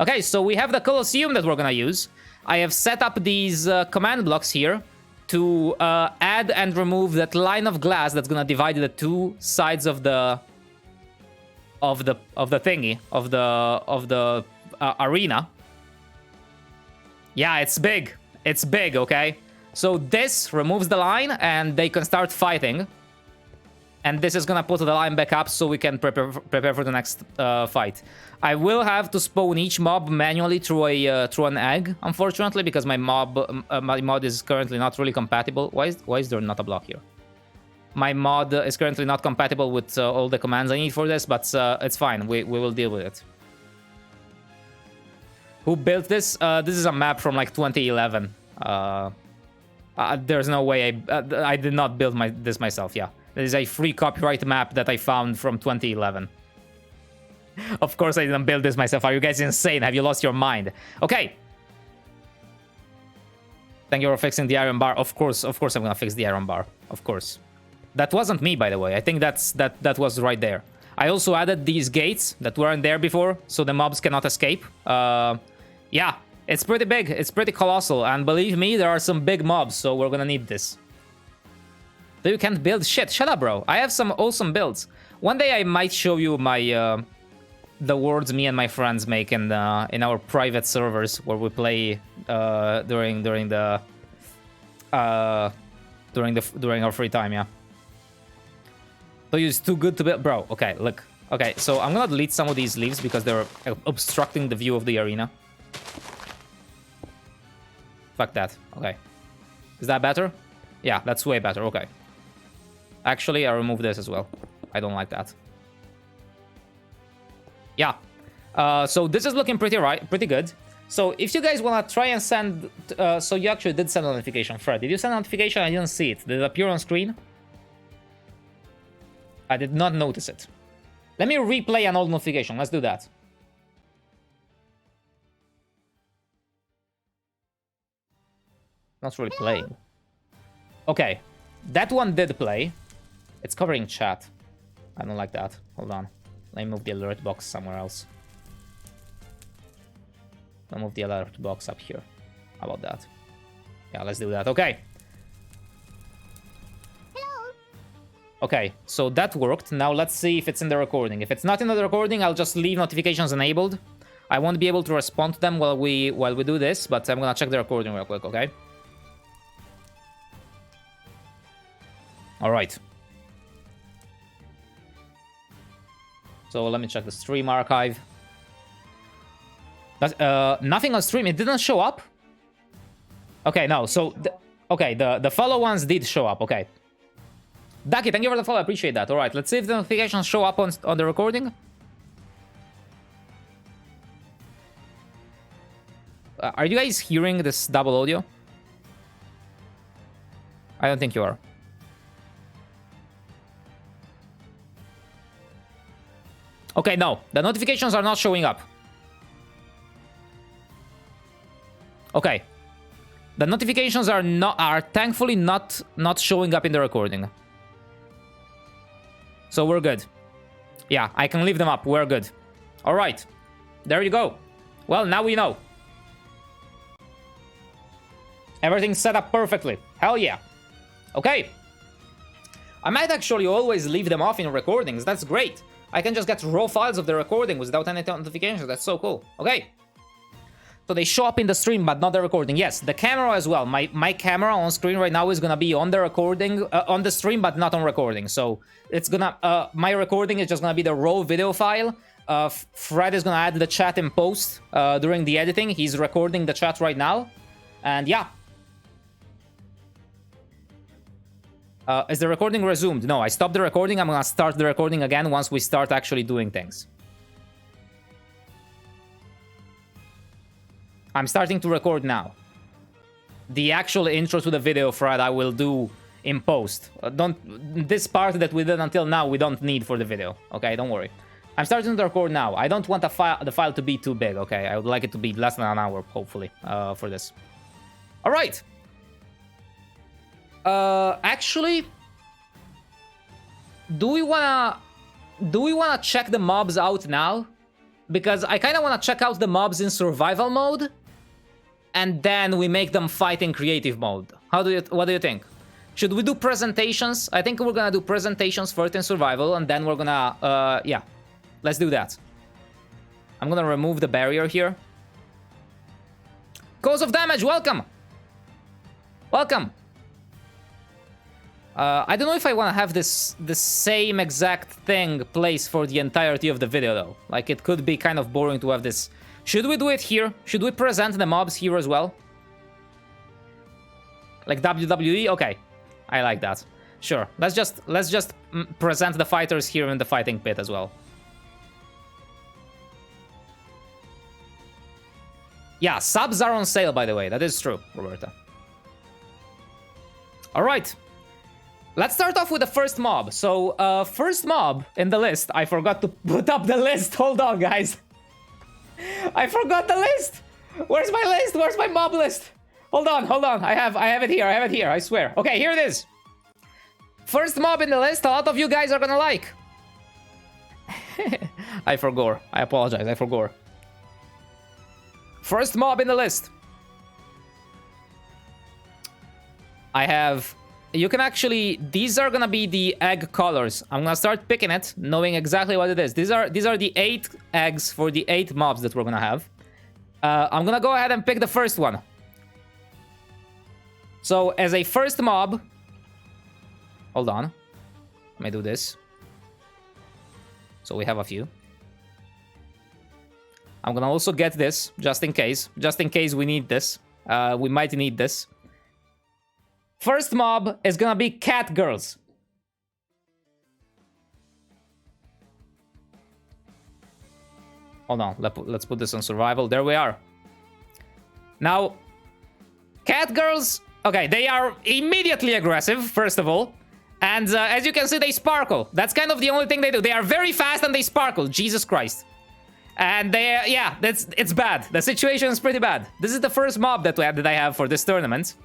Okay, so we have the Colosseum that we're gonna use. I have set up these command blocks here to add and remove that line of glass that's gonna divide the two sides of the thingy of the arena. Yeah, it's big. It's big. Okay, so this removes the line, and they can start fighting. And this is gonna put the line back up so we can prepare for the next fight. I will have to spawn each mob manually through an egg, unfortunately, because my mod is currently not really compatible. Why is there not a block here? My mod is currently not compatible with all the commands I need for this, but it's fine. We will deal with it. Who built this? This is a map from like 2011. There's no way I did not build this myself. Yeah. This is a free copyright map that I found from 2011. Of course I didn't build this myself. Are you guys insane? Have you lost your mind? Okay. Thank you for fixing the iron bar. Of course I'm gonna fix the iron bar. Of course. That wasn't me, by the way. I think that was right there. I also added these gates that weren't there before, so the mobs cannot escape. Yeah, it's pretty big. It's pretty colossal. And believe me, there are some big mobs, so we're gonna need this. You can't build shit. Shut up, bro. I have some awesome builds. One day I might show you my the worlds me and my friends make in our private servers where we play during our free time. Yeah. Toiu is too good to build, bro. Okay, look. Okay, so I'm gonna delete some of these leaves because they're obstructing the view of the arena. Fuck that. Okay. Is that better? Yeah, that's way better. Okay. Actually, I remove this as well. I don't like that. Yeah. So this is looking pretty good. So if you guys want to try and send... so you actually did send a notification, Fred. Did you send a notification? I didn't see it. Did it appear on screen? I did not notice it. Let me replay an old notification. Let's do that. Not really playing. Okay. That one did play. It's covering chat. I don't like that. Hold on. Let me move the alert box somewhere else. I'll move the alert box up here. How about that? Yeah, let's do that. Okay. Hello. Okay, so that worked. Now let's see if it's in the recording. If it's not in the recording, I'll just leave notifications enabled. I won't be able to respond to them while we do this, but I'm gonna check the recording real quick, okay? All right. So let me check the stream archive. Nothing on stream. It didn't show up. Okay, no. So, the follow ones did show up. Okay. Ducky, thank you for the follow. I appreciate that. All right, let's see if the notifications show up on the recording. Are you guys hearing this double audio? I don't think you are. Okay, no. The notifications are not showing up. Okay. The notifications are thankfully not showing up in the recording. So we're good. Yeah, I can leave them up. We're good. All right. There you go. Well, now we know. Everything's set up perfectly. Hell yeah. Okay. I might actually always leave them off in recordings. That's great. I can just get raw files of the recording without any notifications. That's so cool. Okay. So they show up in the stream, but not the recording. Yes, the camera as well. My camera on screen right now is gonna be on the recording, on the stream, but not on recording. So it's gonna, my recording is just gonna be the raw video file. Fred is gonna add the chat in post during the editing. He's recording the chat right now. And yeah. Is the recording resumed? No, I stopped the recording. I'm gonna start the recording again once we start actually doing things. I'm starting to record now. The actual intro to the video, Fred, I will do in post. This part that we did until now, we don't need for the video. Okay, don't worry. I'm starting to record now. I don't want the file to be too big, okay? I would like it to be less than an hour, hopefully, for this. All right. Actually, do we wanna check the mobs out now? because I kind of want to check out the mobs in survival mode, and then we make them fight in creative mode. What do you think? Should we do presentations? I think we're gonna do presentations first in survival, and then we're gonna, yeah, let's do that. I'm gonna remove the barrier here. Cause of damage, welcome! Welcome! I don't know if I want to have the same exact thing placed for the entirety of the video, though. Like, it could be kind of boring to have this. Should we do it here? Should we present the mobs here as well? Like WWE? Okay. I like that. Sure. Let's just present the fighters here in the fighting pit as well. Yeah, subs are on sale, by the way. That is true, Roberta. Alright. Let's start off with the first mob. So, first mob in the list. I forgot to put up the list. Hold on, guys. I forgot the list. Where's my list? Where's my mob list? Hold on, hold on. I have it here. I have it here. I swear. Okay, here it is. First mob in the list. A lot of you guys are gonna like. I forgot. I apologize. I forgot. First mob in the list. I have... You can actually... These are gonna be the egg colors. I'm gonna start picking it, knowing exactly what it is. These are the 8 eggs for the 8 mobs that we're gonna have. I'm gonna go ahead and pick the first one. So, as a first mob... Hold on. Let me do this. So we have a few. I'm gonna also get this, just in case. Just in case we need this. We might need this. First mob is gonna be cat girls. Hold on, let's put this on survival. There we are. Now, cat girls, okay, they are immediately aggressive, first of all. And as you can see, they sparkle. That's kind of the only thing they do. They are very fast and they sparkle. Jesus Christ. And they, yeah, it's bad. The situation is pretty bad. This is the first mob that I have for this tournament.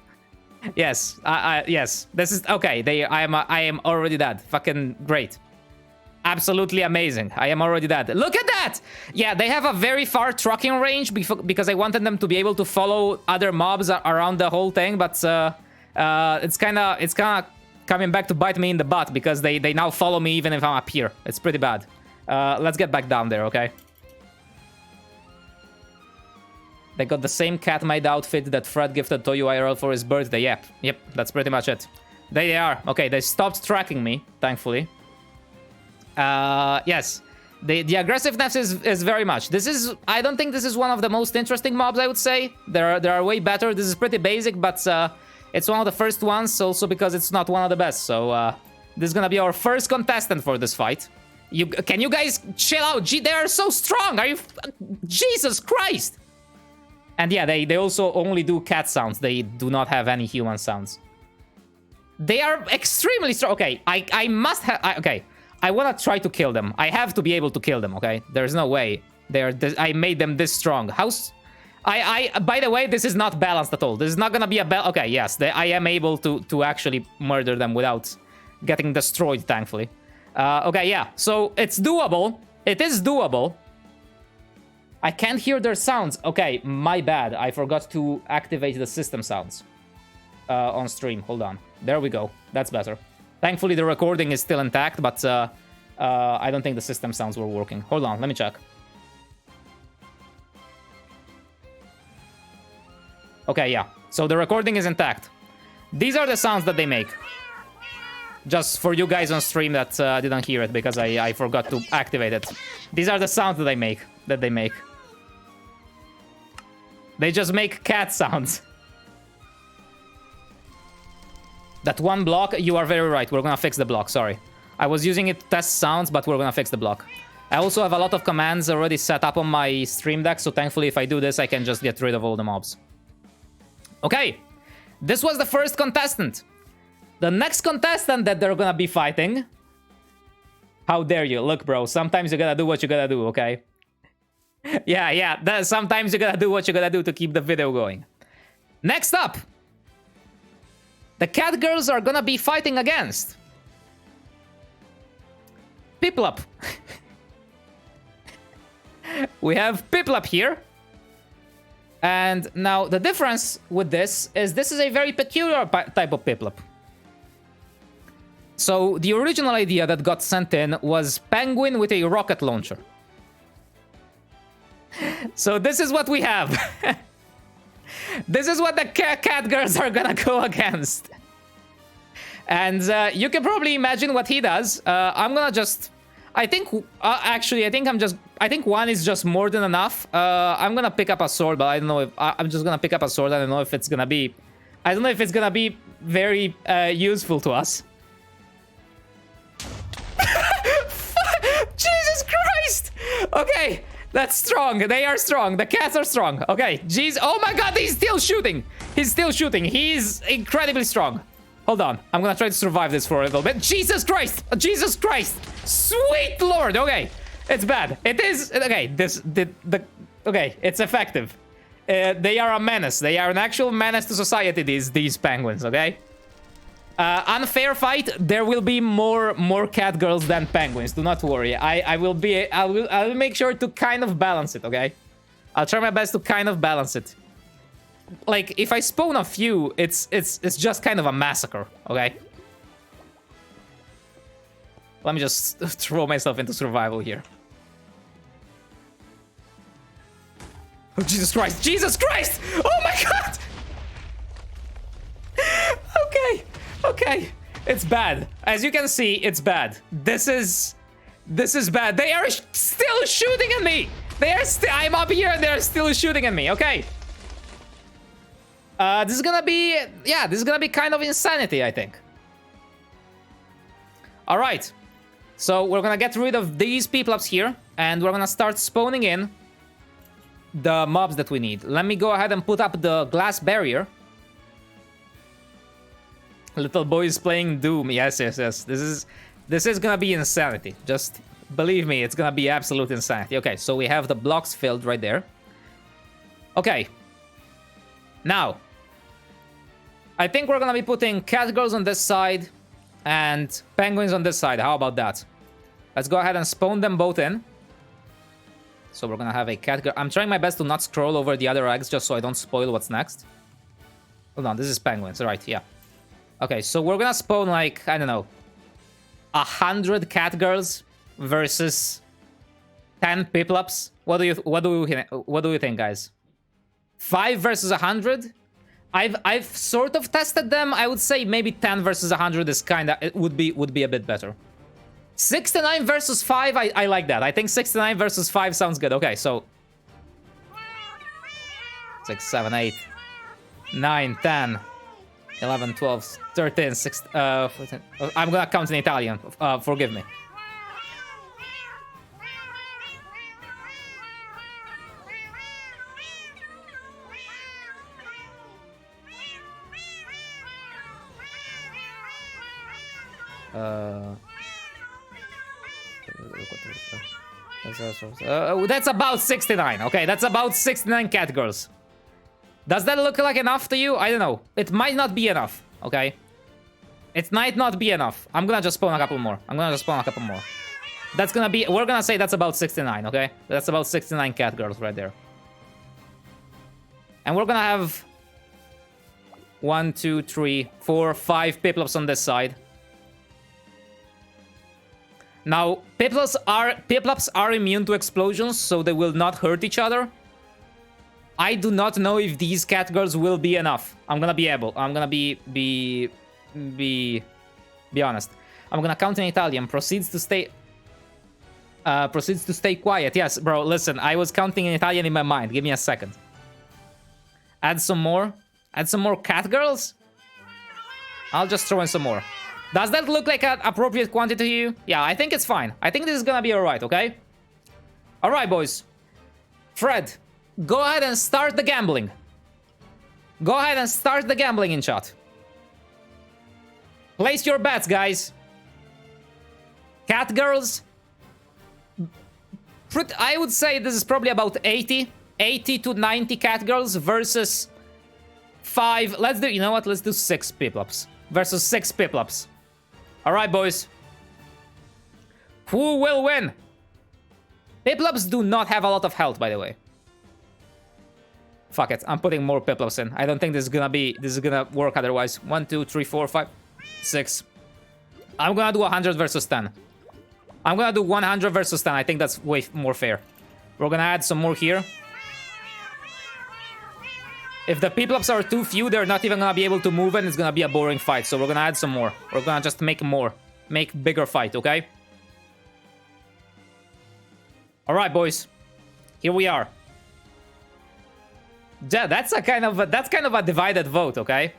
Yes, yes. This is okay. I am already dead. Fucking great. Absolutely amazing. I am already dead. Look at that! Yeah, they have a very far trucking range because I wanted them to be able to follow other mobs around the whole thing, but it's kind of coming back to bite me in the butt because they now follow me even if I'm up here. It's pretty bad. Let's get back down there, okay? They got the same cat maid outfit that Fred gifted Toiu IRL for his birthday. Yep, that's pretty much it. There they are. Okay, they stopped tracking me, thankfully. Yes. The aggressiveness is very much. I don't think this is one of the most interesting mobs, I would say. There are way better. This is pretty basic, but it's one of the first ones, also because it's not one of the best. So this is gonna be our first contestant for this fight. Can you guys chill out? Gee, they are so strong. Are you... Jesus Christ! And yeah, they also only do cat sounds. They do not have any human sounds. They are extremely strong. Okay, I must have... Okay, I want to try to kill them. I have to be able to kill them, okay? There's no way. I made them this strong. By the way, this is not balanced at all. This is not gonna be a okay, yes. I am able to actually murder them without getting destroyed, thankfully. Okay, yeah. So, it's doable. It is doable. I can't hear their sounds. Okay, my bad. I forgot to activate the system sounds on stream. Hold on. There we go. That's better. Thankfully, the recording is still intact, but I don't think the system sounds were working. Hold on, let me check. Okay, yeah. So the recording is intact. These are the sounds that they make. Just for you guys on stream that didn't hear it because I forgot to activate it. These are the sounds that they make. They just make cat sounds. That one block, you are very right. We're gonna fix the block, sorry. I was using it to test sounds, but we're gonna fix the block. I also have a lot of commands already set up on my stream deck, so thankfully if I do this, I can just get rid of all the mobs. Okay, this was the first contestant. The next contestant that they're gonna be fighting... How dare you? Look, bro, sometimes you gotta do what you gotta do, okay? Yeah, sometimes you gotta do what you gotta do to keep the video going. Next up! The cat girls are gonna be fighting against... Piplup. We have Piplup here. And now the difference with this is a very peculiar type of Piplup. So the original idea that got sent in was penguin with a rocket launcher. So this is what we have. This is what the cat girls are gonna go against. And you can probably imagine what he does. I'm gonna just... I think one is just more than enough. I'm gonna pick up a sword, but I don't know if... I'm just gonna pick up a sword. I don't know if it's gonna be... I don't know if it's gonna be very useful to us. Jesus Christ! Okay, that's strong. They are strong. The cats are strong. Okay, jeez. Oh my god, he's still shooting. He's still shooting. He's incredibly strong. Hold on. I'm gonna try to survive this for a little bit. Jesus Christ! Jesus Christ! Sweet Lord! Okay, it's bad. It is... Okay, okay, it's effective. They are a menace. They are an actual menace to society, these penguins, okay? Unfair fight. There will be more cat girls than penguins. Do not worry. I will make sure to kind of balance it, okay? I'll try my best to kind of balance it. Like, if I spawn a few, it's just kind of a massacre, okay? Let me just throw myself into survival here. Oh, Jesus Christ! Jesus Christ! Oh my god! Okay, okay. It's bad. As you can see, it's bad. This is bad. They are still shooting at me! I'm up here and they're still shooting at me, okay? This is gonna be... Yeah, this is gonna be kind of insanity, I think. Alright. So, we're gonna get rid of these Piplups here. And we're gonna start spawning in the mobs that we need. Let me go ahead and put up the glass barrier. Little boy is playing Doom. Yes, yes, yes. This is gonna be insanity. Just believe me, it's gonna be absolute insanity. Okay, so we have the blocks filled right there. Okay. Now, I think we're gonna be putting cat girls on this side and penguins on this side. How about that? Let's go ahead and spawn them both in. So we're gonna have a cat girl. I'm trying my best to not scroll over the other eggs just so I don't spoil what's next. Hold on, this is penguins, right? Yeah. Okay, so we're gonna spawn like, I don't know, 100 cat girls versus 10 Piplups. What do you think, guys? 5 versus 100? I've sort of tested them. I would say maybe 10 versus 100 is kinda... It would be a bit better. 69 versus 5, I like that. I think 69 versus 5 sounds good. Okay, so... 6, 7, 8, 9, 10, 11, 12, 13, 16... 14. I'm gonna count in Italian. Forgive me. That's about 69. Okay, that's about 69 cat girls. Does that look like enough to you? I don't know. It might not be enough. Okay, it might not be enough. I'm gonna just spawn a couple more. That's gonna be... We're gonna say that's about 69. Okay, that's about 69 cat girls right there. And we're gonna have 1, 2, 3, 4, 5 Piplups on this side. Now, Piplups are immune to explosions, so they will not hurt each other. I do not know if these cat girls will be enough. I'm gonna be honest. I'm gonna count in Italian. Proceeds to stay quiet. Yes, bro, listen, I was counting in Italian in my mind. Give me a second. Add some more. Add some more cat girls. I'll just throw in some more. Does that look like an appropriate quantity to you? Yeah, I think it's fine. I think this is gonna be alright, okay? Alright, boys. Fred, go ahead and start the gambling. Go ahead and start the gambling in chat. Place your bets, guys. Cat girls. I would say this is probably about 80 to 90 cat girls versus 5. Let's do, you know what? Let's do 6 Piplups versus 6 Piplups. All right, boys. Who will win? Piplups do not have a lot of health, by the way. Fuck it, I'm putting more Piplups in. I don't think this is gonna work otherwise. 1, 2, 3, 4, 5, 6. I'm gonna do 100 versus 10. I'm gonna do 100 versus 10. I think that's way more fair. We're gonna add some more here. If the Piplups are too few, they're not even gonna be able to move and it's gonna be a boring fight. So we're gonna add some more. We're gonna just make more. Make bigger fight, okay? Alright, boys. Here we are. Yeah, that's kind of a divided vote, okay?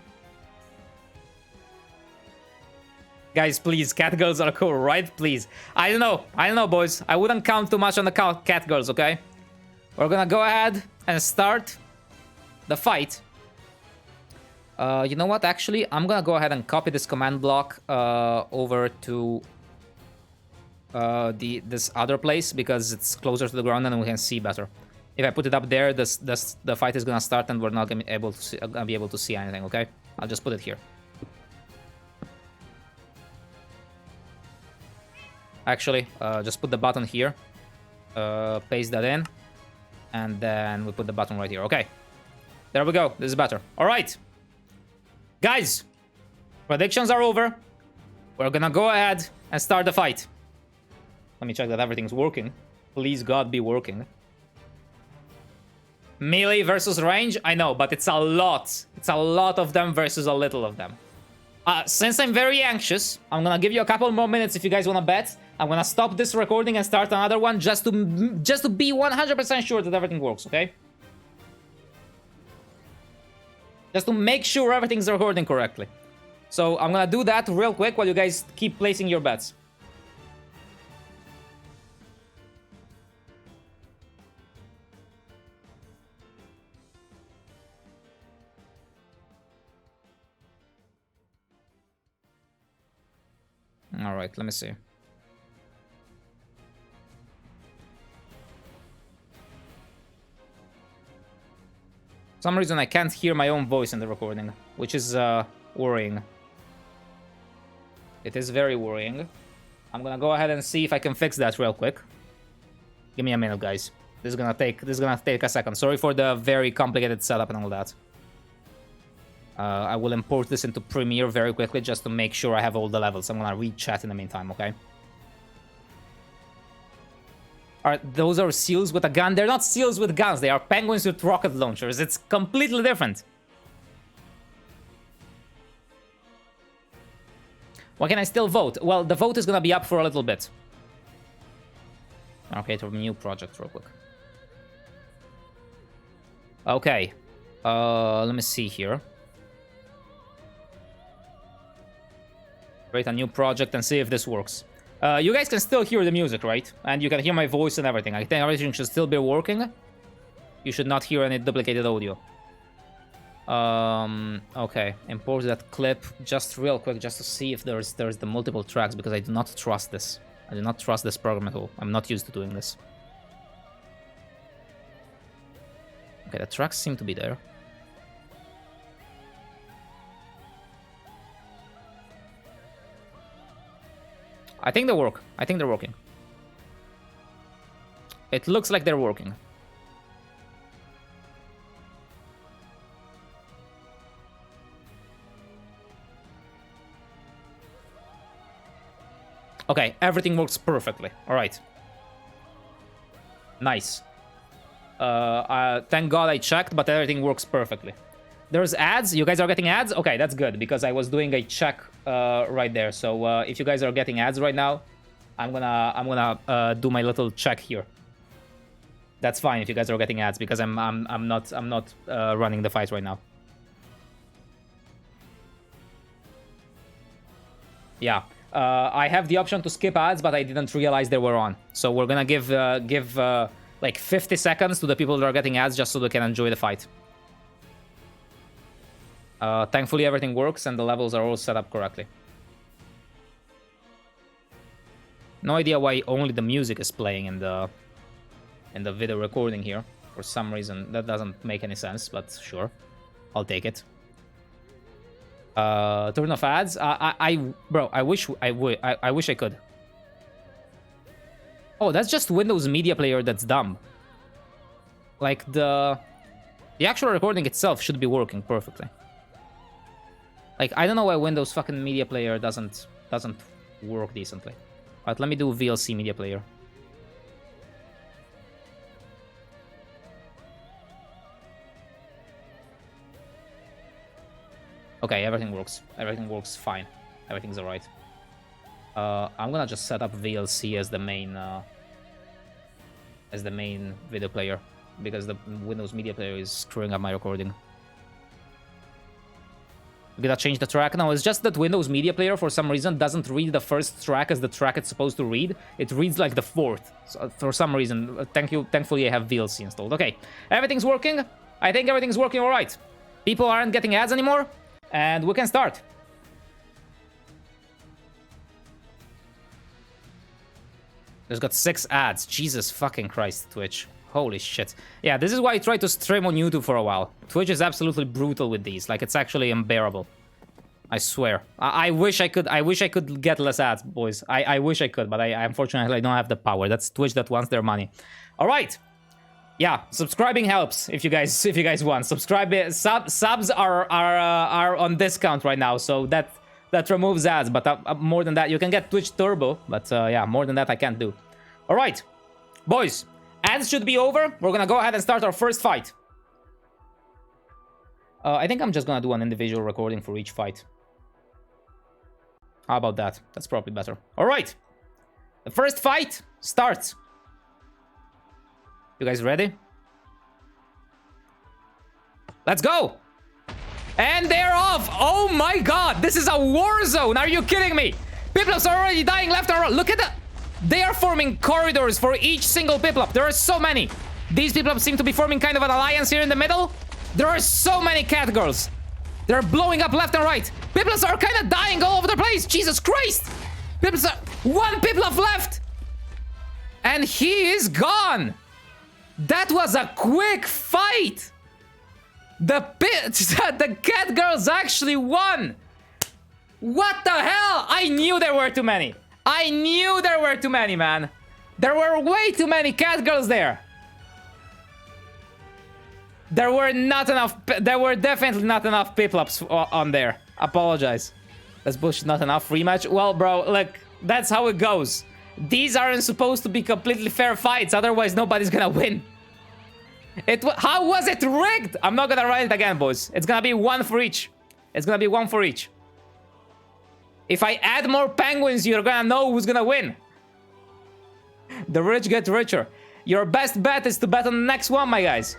Guys, please, cat girls are cool, right? Please. I don't know, boys. I wouldn't count too much on the cat girls, okay? We're gonna go ahead and start the fight. You know what? Actually, I'm gonna go ahead and copy this command block over to this other place because it's closer to the ground and we can see better. If I put it up there, the fight is gonna start and we're not gonna be able to see anything. Okay, I'll just put it here. Actually, just put the button here, paste that in, and then we put the button right here. Okay, there we go. This is better. All right, guys, predictions are over. We're gonna go ahead and start the fight. Let me check that everything's working. Please, God, be working. Melee versus range? I know, but it's a lot. It's a lot of them versus a little of them. Since I'm very anxious, I'm gonna give you a couple more minutes if you guys wanna bet. I'm gonna stop this recording and start another one just to be 100% sure that everything works, okay? Just to make sure everything's recording correctly. So I'm gonna do that real quick while you guys keep placing your bets. All right, let me see. For some reason I can't hear my own voice in the recording, which is worrying. It is very worrying. I'm gonna go ahead and see if I can fix that real quick. Give me a minute, guys. This is gonna take a second. Sorry for the very complicated setup and all that. I will import this into Premiere very quickly just to make sure I have all the levels. I'm gonna read chat in the meantime, okay? Alright, those are seals with a gun. They're not seals with guns. They are penguins with rocket launchers. It's completely different. Why can I still vote? Well, the vote is gonna be up for a little bit. Okay, to a new project real quick. Okay. Let me see here. Create a new project and see if this works. You guys can still hear the music, right? And you can hear my voice and everything. I think everything should still be working. You should not hear any duplicated audio. Okay, import that clip just real quick, just to see if there's the multiple tracks, because I do not trust this. I do not trust this program at all. I'm not used to doing this. Okay, the tracks seem to be there. I think they work. I think they're working. It looks like they're working. Okay, everything works perfectly. All right. Nice. Thank God I checked, but everything works perfectly. There's ads. You guys are getting ads? Okay, that's good, because I was doing a check right there. So if you guys are getting ads right now, I'm gonna do my little check here. That's fine if you guys are getting ads, because I'm not running the fight right now. Yeah, I have the option to skip ads, but I didn't realize they were on. So we're gonna give like 50 seconds to the people that are getting ads just so they can enjoy the fight. Thankfully everything works and the levels are all set up correctly. No idea why only the music is playing in the video recording here. For some reason that doesn't make any sense, but sure, I'll take it. Turn off ads. Bro, I wish I could. Oh, that's just Windows Media Player that's dumb. Like, the actual recording itself should be working perfectly. Like, I don't know why Windows fucking Media Player doesn't work decently. Alright, let me do VLC Media Player. Okay, everything works. Everything works fine. Everything's alright. I'm gonna just set up VLC as the main video player, because the Windows Media Player is screwing up my recording. We're gonna change the track. No, it's just that Windows Media Player for some reason doesn't read the first track as the track it's supposed to read. It reads like the fourth. So for some reason, thankfully I have VLC installed. Okay, everything's working. I think everything's working all right. People aren't getting ads anymore, and we can start. There's got 6 ads. Jesus fucking Christ, Twitch. Holy shit. Yeah, this is why I tried to stream on YouTube for a while. Twitch is absolutely brutal with these. Like, it's actually unbearable. I swear. I wish I could get less ads, boys. I wish I could, but I unfortunately don't have the power. That's Twitch that wants their money. All right. Yeah, subscribing helps if you guys want. Subs are on discount right now, so that removes ads. But more than that, you can get Twitch Turbo. But yeah, more than that I can't do. All right, boys. Ads should be over. We're gonna go ahead and start our first fight. I think I'm just gonna do an individual recording for each fight. How about that? That's probably better. All right. The first fight starts. You guys ready? Let's go. And they're off. Oh my god. This is a war zone. Are you kidding me? Piplups are already dying left and right. Look at that. They are forming corridors for each single Piplup. There are so many. These Piplups seem to be forming kind of an alliance here in the middle. There are so many cat girls. They're blowing up left and right. Piplups are kind of dying all over the place. Jesus Christ. Piplups are... One Piplup left. And he is gone. That was a quick fight. The cat girls actually won. What the hell? I knew there were too many. I knew there were too many, man. There were way too many cat girls there. There were not enough. There were definitely not enough Piplups on there. Apologize. That's bullshit. Not enough rematch. Well, bro, look, that's how it goes. These aren't supposed to be completely fair fights. Otherwise, nobody's gonna win. How was it rigged? I'm not gonna write it again, boys. It's gonna be one for each. It's gonna be one for each. If I add more penguins, you're gonna know who's gonna win. The rich get richer. Your best bet is to bet on the next one, my guys.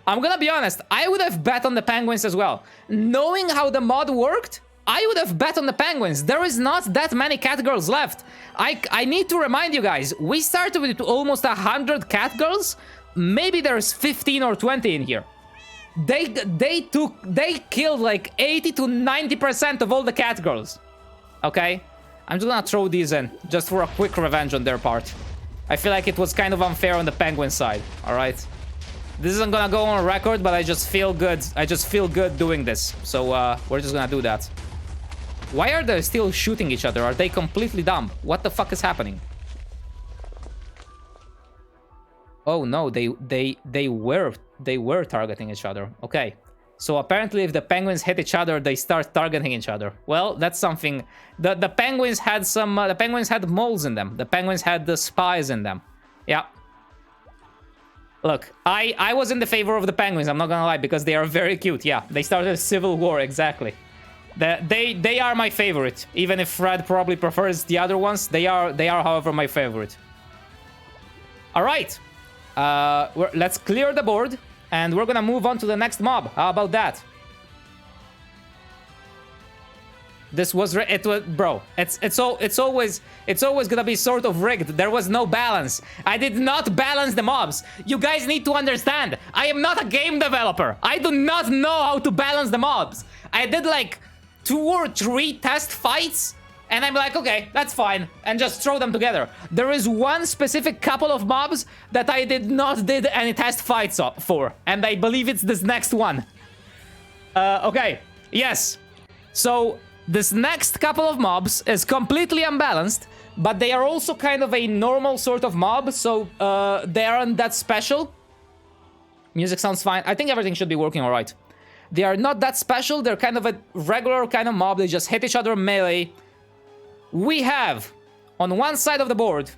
I'm gonna be honest, I would have bet on the penguins as well. Knowing how the mod worked, I would have bet on the penguins. There is not that many cat girls left. I need to remind you guys, we started with almost 100 cat girls. Maybe there's 15 or 20 in here. They killed like 80 to 90% of all the cat girls. Okay? I'm just gonna throw these in, just for a quick revenge on their part. I feel like it was kind of unfair on the penguin side, alright? This isn't gonna go on record, but I just feel good. I just feel good doing this. So, we're just gonna do that. Why are they still shooting each other? Are they completely dumb? What the fuck is happening? Oh no, they were targeting each other. Okay. So apparently if the penguins hit each other, they start targeting each other. Well, that's something. The penguins had some the penguins had moles in them. The penguins had the spies in them. Yeah. Look, I was in the favor of the penguins, I'm not gonna lie, because they are very cute. Yeah, they started a civil war, exactly. They are my favorite. Even if Fred probably prefers the other ones, they are however my favorite. All right. Let's clear the board, and we're gonna move on to the next mob. How about that? This was bro. It's always gonna be sort of rigged. There was no balance. I did not balance the mobs. You guys need to understand. I am not a game developer. I do not know how to balance the mobs. I did like 2 or 3 test fights, and I'm like, okay, that's fine, and just throw them together. There is one specific couple of mobs that I did any test fights for, and I believe it's this next one. Okay, yes. So This next couple of mobs is completely unbalanced, but they are also kind of a normal sort of mob, so they aren't that special. Music sounds fine. I think everything should be working all right. They are not that special. They're kind of a regular kind of mob. They just hit each other melee. We have, on one side of the board...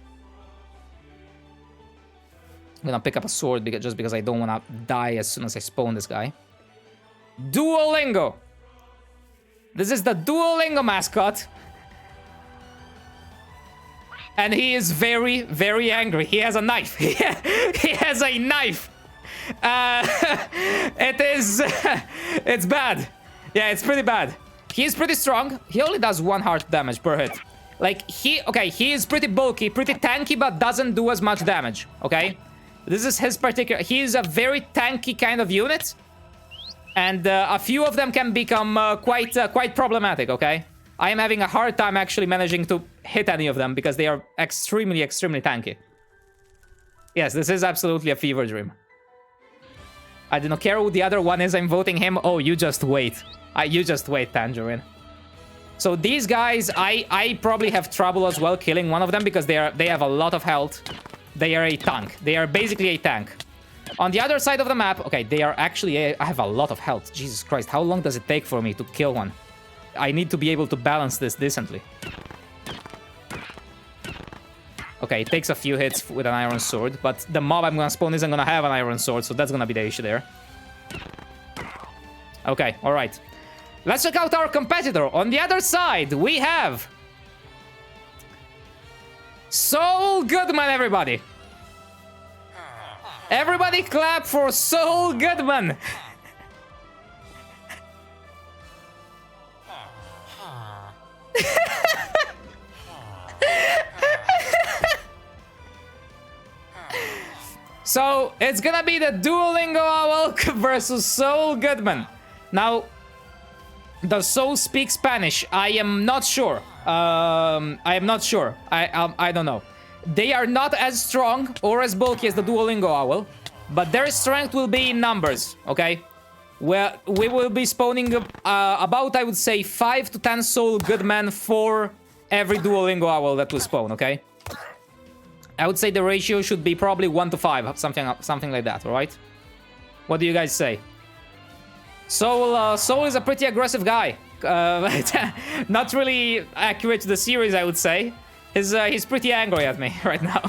I'm gonna pick up a sword just because I don't want to die as soon as I spawn this guy. Duolingo. This is the Duolingo mascot. And he is very, very angry. He has a knife. He has a knife. It's bad. Yeah, it's pretty bad. He's pretty strong. He only does 1 heart damage per hit. Like, he is pretty bulky, pretty tanky, but doesn't do as much damage, okay? This is his particular... He is a very tanky kind of unit. And a few of them can become quite problematic, okay? I am having a hard time actually managing to hit any of them because they are extremely, extremely tanky. Yes, this is absolutely a fever dream. I do not care who the other one is, I'm voting him. Oh, you just wait. You just wait, Tangerine. So these guys, I probably have trouble as well killing one of them because they have a lot of health. They are a tank. They are basically a tank. On the other side of the map, okay, they are actually... I have a lot of health. Jesus Christ, how long does it take for me to kill one? I need to be able to balance this decently. Okay, it takes a few hits with an iron sword, but the mob I'm gonna spawn isn't gonna have an iron sword, so that's gonna be the issue there. Okay, alright. Let's check out our competitor. On the other side, we have... Saul Goodman, everybody! Everybody clap for Saul Goodman! So, it's gonna be the Duolingo Owl versus Saul Goodman. Now, does Saul speak Spanish? I am not sure. I am not sure. I don't know. They are not as strong or as bulky as the Duolingo Owl, but their strength will be in numbers, okay? Well, we will be spawning about, I would say, 5 to 10 Saul Goodman for every Duolingo Owl that will spawn, okay? I would say the ratio should be probably 1 to 5, something like that, alright? What do you guys say? Saul is a pretty aggressive guy. Not really accurate to the series, I would say. He's pretty angry at me right now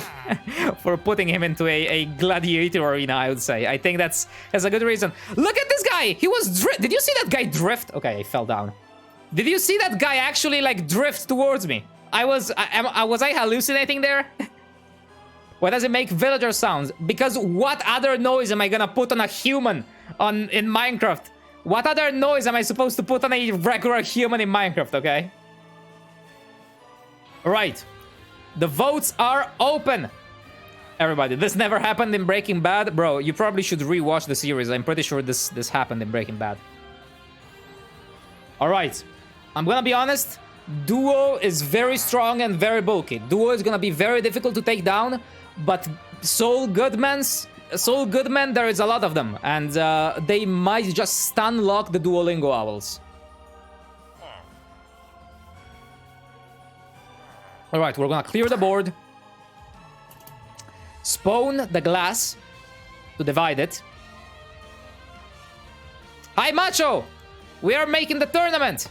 for putting him into a gladiator arena, I would say. I think that's a good reason. Look at this guy! He was Did you see that guy drift? Okay, he fell down. Did you see that guy actually, like, drift towards me? Was I hallucinating there? Why does it make villager sounds? Because what other noise am I gonna put on a human in Minecraft? What other noise am I supposed to put on a regular human in Minecraft, okay? Right. The votes are open. Everybody, this never happened in Breaking Bad. Bro, you probably should rewatch the series. I'm pretty sure this happened in Breaking Bad. Alright. I'm gonna be honest. Duo is very strong and very bulky. Duo is gonna be very difficult to take down. But Saul Goodman, there is a lot of them. And they might just stun lock the Duolingo Owls. Alright, we're gonna clear the board. Spawn the glass to divide it. Hi, Macho! We are making the tournament!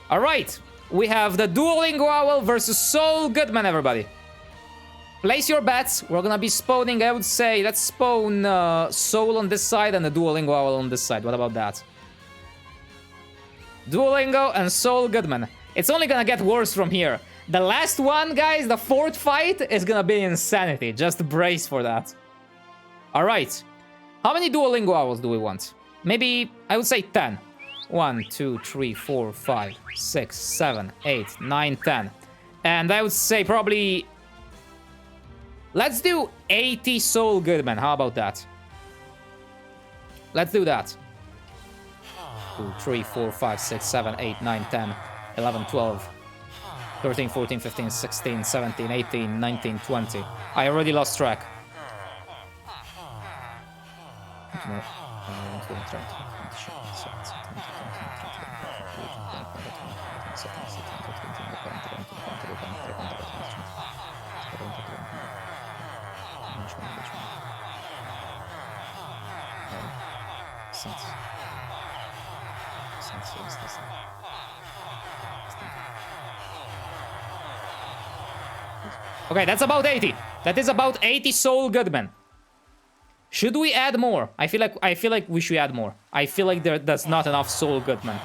Alright, we have the Duolingo Owl versus Saul Goodman, everybody. Place your bets. We're gonna be spawning, I would say, let's spawn Saul on this side and the Duolingo Owl on this side. What about that? Duolingo and Saul Goodman. It's only gonna get worse from here. The last one, guys, the 4th fight, is gonna be insanity. Just brace for that. Alright. How many Duolingo Owls do we want? Maybe, I would say 10. 1, 2, 3, 4, 5, 6, 7, 8, 9, 10. And I would say probably... Let's do 80 Saul Goodman. How about that? Let's do that. 2, 3, 4, 5, 6, 7, 8, 9, 10, 11, 12, 13, 14, 15, 16, 17, 18, 19, 20. I already lost track. Okay, that's about 80. That is about 80 Saul Goodman. Should we add more? I feel like we should add more. I feel like there's not enough Saul Goodman.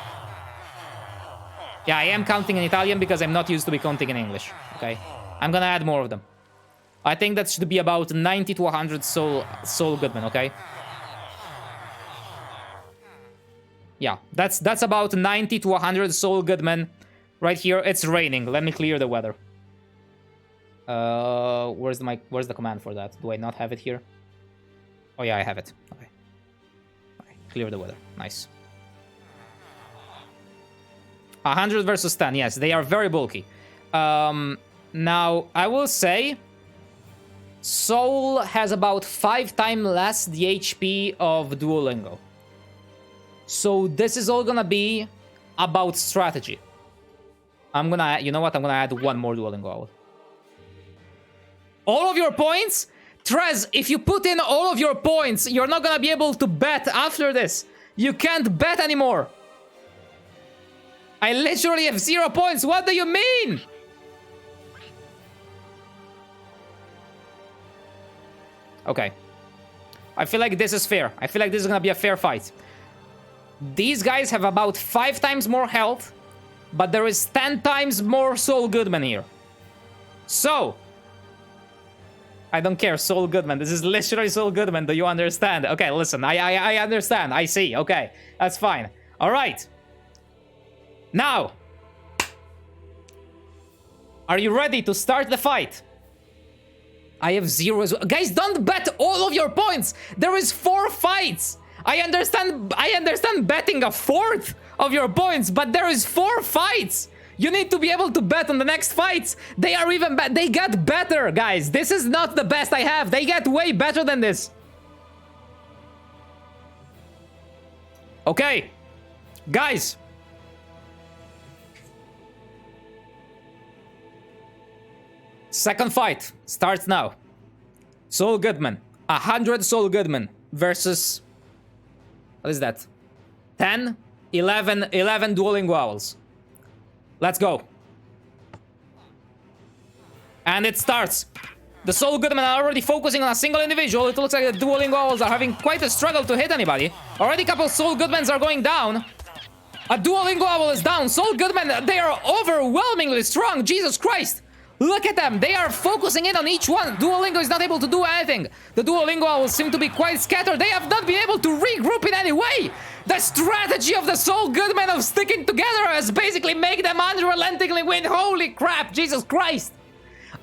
Yeah, I am counting in Italian because I'm not used to be counting in English. Okay, I'm gonna add more of them. I think that should be about 90 to 100 Saul Goodman. Okay. Yeah, that's about 90 to 100 Saul Goodman. Right here, it's raining. Let me clear the weather. Where's the command for that? Do I not have it here? Oh yeah, I have it. Okay. Clear the weather. Nice. 100 versus 10. Yes, they are very bulky. Now, I will say Saul has about 5 times less the HP of Duolingo. So this is all gonna be about strategy. You know what? I'm gonna add one more Duolingo out. All of your points? Trez, if you put in all of your points, you're not gonna be able to bet after this. You can't bet anymore. I literally have 0 points. What do you mean? Okay. I feel like this is fair. I feel like this is gonna be a fair fight. These guys have about 5 times more health, but there is 10 times more Saul Goodman here. So, I don't care, Saul Goodman. This is literally Saul Goodman. Do you understand? Okay, listen, I understand. I see. Okay, that's fine. All right. Now, are you ready to start the fight? I have 0 as well. Guys, don't bet all of your points. There is 4 fights. I understand betting a fourth of your points, but there is 4 fights. You need to be able to bet on the next fights. They are even better. They get better, guys. This is not the best I have. They get way better than this. Okay. Guys. Second fight starts now. Saul Goodman. 100 Saul Goodman versus... What is that? 10, 11 Duolingo Owls. Let's go. And it starts. The Saul Goodman are already focusing on a single individual. It looks like the Duolingo Owls are having quite a struggle to hit anybody. Already a couple Saul Goodmans are going down. A Duolingo Owl is down. Saul Goodman, they are overwhelmingly strong. Jesus Christ. Look at them. They are focusing in on each one. Duolingo is not able to do anything. The Duolingo Owls seem to be quite scattered. They have not been able to regroup in any way. The strategy of the Saul Goodman of sticking together has basically made them unrelentingly win. Holy crap, Jesus Christ.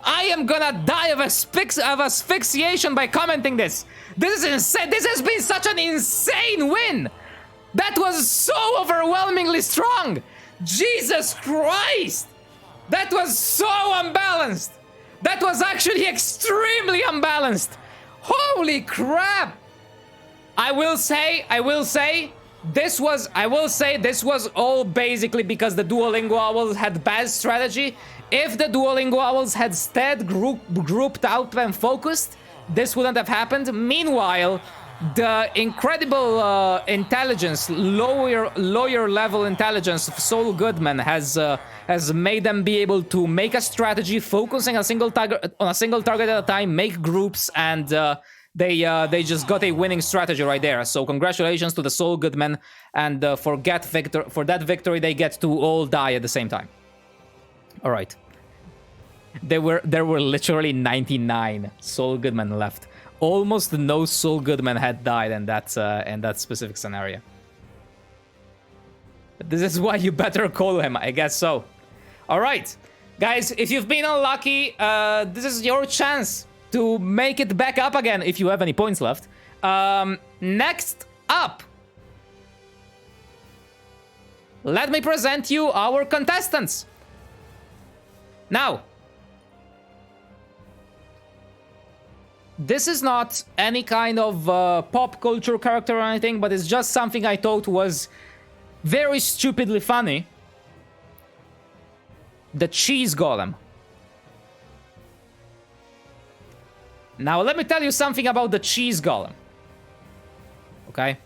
I am gonna die of asphyxiation by commenting this. This is insane. This has been such an insane win. That was so overwhelmingly strong. Jesus Christ. That was so unbalanced. That was actually extremely unbalanced. Holy crap. I will say this was all basically because the Duolingo Owls had bad strategy. If the Duolingo Owls had instead grouped out and focused, this wouldn't have happened. Meanwhile, the incredible intelligence, lower level intelligence of Saul Goodman has made them be able to make a strategy, focusing on a single target at a time, make groups, and they just got a winning strategy right there. So congratulations to the Saul Goodman, and for that victory they get to all die at the same time. All right, there were literally 99 Saul Goodman left. Almost no Saul Goodman had died in that specific scenario. This is why you better call him, I guess so. All right, guys, if you've been unlucky, this is your chance to make it back up again if you have any points left. Next up, let me present you our contestants. Now, This is not any kind of pop culture character or anything, but it's just something I thought was very stupidly funny. The cheese golem. Now, let me tell you something about the cheese golem. Okay?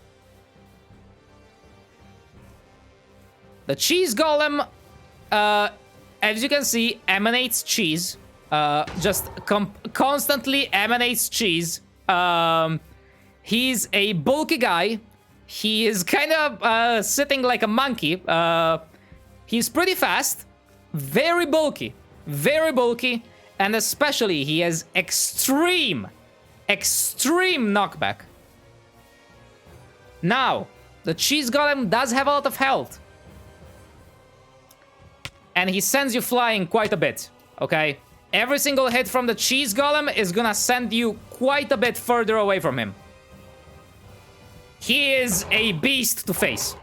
The cheese golem, as you can see, emanates cheese. Just constantly emanates cheese. He's a bulky guy. He is kind of sitting like a monkey. He's pretty fast. Very bulky. Very bulky. And especially, he has extreme knockback. Now, the cheese golem does have a lot of health. And he sends you flying quite a bit, okay? Every single hit from the cheese golem is gonna send you quite a bit further away from him. He is a beast to face.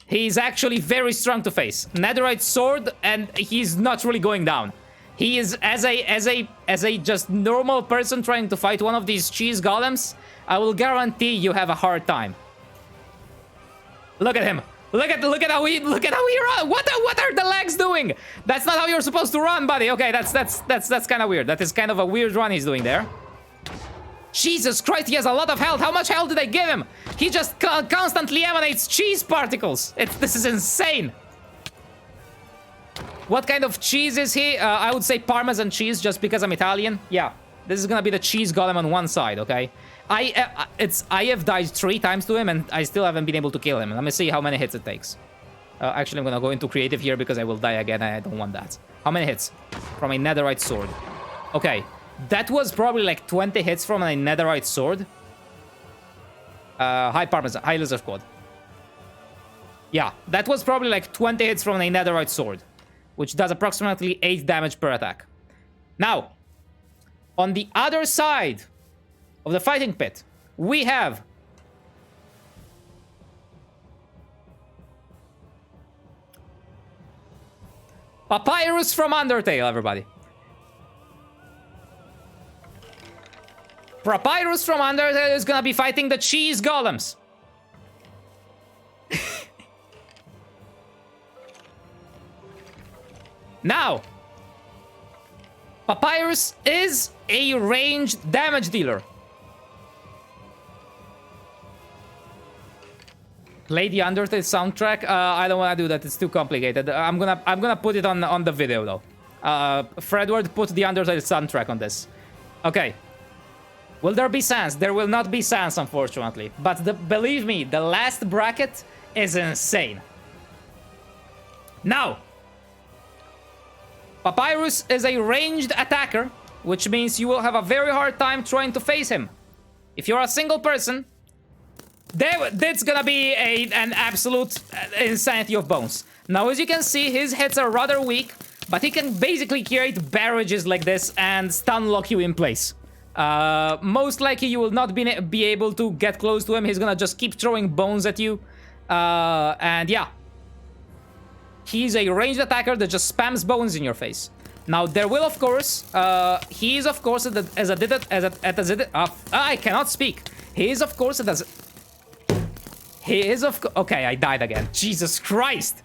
He's actually very strong to face. Netherite sword, and he's not really going down. He is, as a just normal person trying to fight one of these cheese golems, I will guarantee you have a hard time. Look at him. Look at how he run. What are the legs doing? That's not how you're supposed to run, buddy. Okay, that's kind of weird. That is kind of a weird run he's doing there. Jesus Christ, he has a lot of health. How much health did I give him? He just constantly emanates cheese particles. This is insane. What kind of cheese is he? I would say Parmesan cheese, just because I'm Italian. Yeah, this is gonna be the cheese golem on one side, okay? I have died 3 times to him, and I still haven't been able to kill him. Let me see how many hits it takes. Actually, I'm gonna go into creative here because I will die again, and I don't want that. How many hits? From a netherite sword. Okay, that was probably like 20 hits from a netherite sword. High Parmesan, high lizard squad. Yeah, that was probably like 20 hits from a netherite sword, which does approximately 8 damage per attack. Now, on the other side of the fighting pit, we have Papyrus from Undertale, everybody. Papyrus from Undertale is gonna be fighting the cheese golems. Now, Papyrus is a ranged damage dealer. Play the Undertale soundtrack. I don't want to do that. It's too complicated. I'm gonna put it on the video though. Fredward, put the Undertale soundtrack on this. Okay. Will there be sans? There will not be sans, unfortunately. But believe me, the last bracket is insane. Now, Papyrus is a ranged attacker, which means you will have a very hard time trying to face him. If you're a single person, that's gonna be an absolute insanity of bones. Now, as you can see, his hits are rather weak, but he can basically create barrages like this and stun lock you in place. Most likely you will not be able to get close to him. He's gonna just keep throwing bones at you. And yeah. He's a ranged attacker that just spams bones in your face. Now, there will, of course, he is, of course, I cannot speak. He is, of course, okay, I died again. Jesus Christ.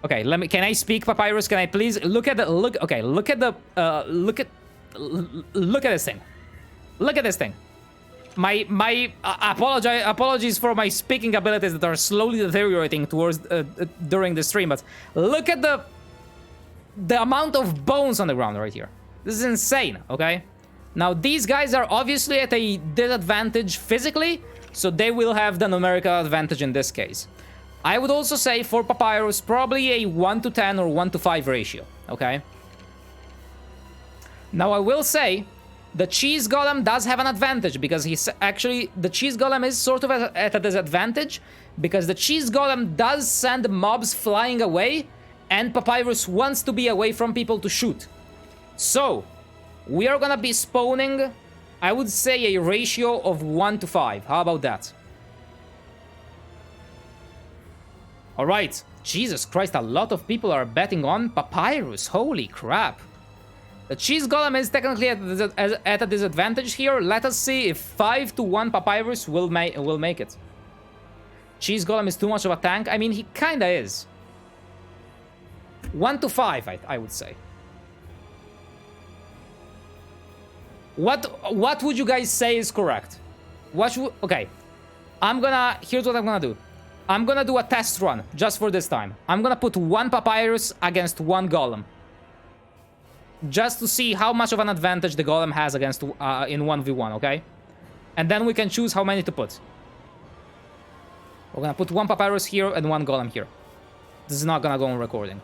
Okay, can I speak, Papyrus? Can I please look at this thing. Look at this thing. My apologies for my speaking abilities that are slowly deteriorating towards during the stream, but look at the amount of bones on the ground right here. This is insane, okay? Now, these guys are obviously at a disadvantage physically, so they will have the numerical advantage in this case. I would also say for Papyrus, probably a 1-to-10 or 1-to-5 ratio, okay? Now, I will say the cheese golem does have an advantage because the cheese golem is sort of at a disadvantage because the cheese golem does send mobs flying away and Papyrus wants to be away from people to shoot. So, we are gonna be spawning, I would say, a ratio of 1-to-5. How about that? Alright. Jesus Christ, a lot of people are betting on Papyrus. Holy crap. The cheese golem is technically at a disadvantage here. Let us see if 5 to 1 Papyrus will make it. Cheese golem is too much of a tank. I mean, he kinda is. 1 to 5, I would say. What would you guys say is correct? Okay. Here's what I'm gonna do. I'm gonna do a test run just for this time. I'm gonna put 1 Papyrus against 1 Golem. Just to see how much of an advantage the Golem has against in 1v1, okay? And then we can choose how many to put. We're gonna put 1 Papyrus here and 1 Golem here. This is not gonna go on recording.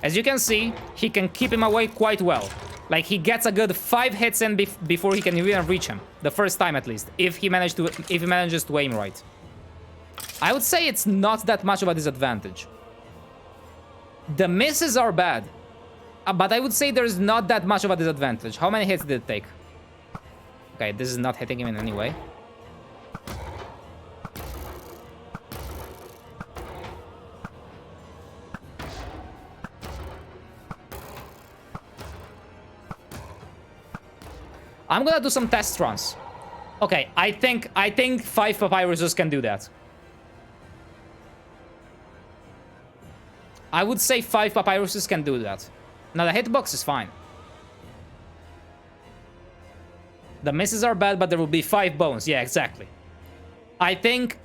As you can see, he can keep him away quite well. Like, he gets a good 5 hits in before he can even reach him. The first time, at least. If he manages to aim right. I would say it's not that much of a disadvantage. The misses are bad. But I would say there's not that much of a disadvantage. How many hits did it take? Okay, this is not hitting him in any way. I'm gonna do some test runs. Okay, I think 5 Papyruses can do that. I would say 5 Papyruses can do that. Now, the hitbox is fine. The misses are bad, but there will be 5 bones. Yeah, exactly. I think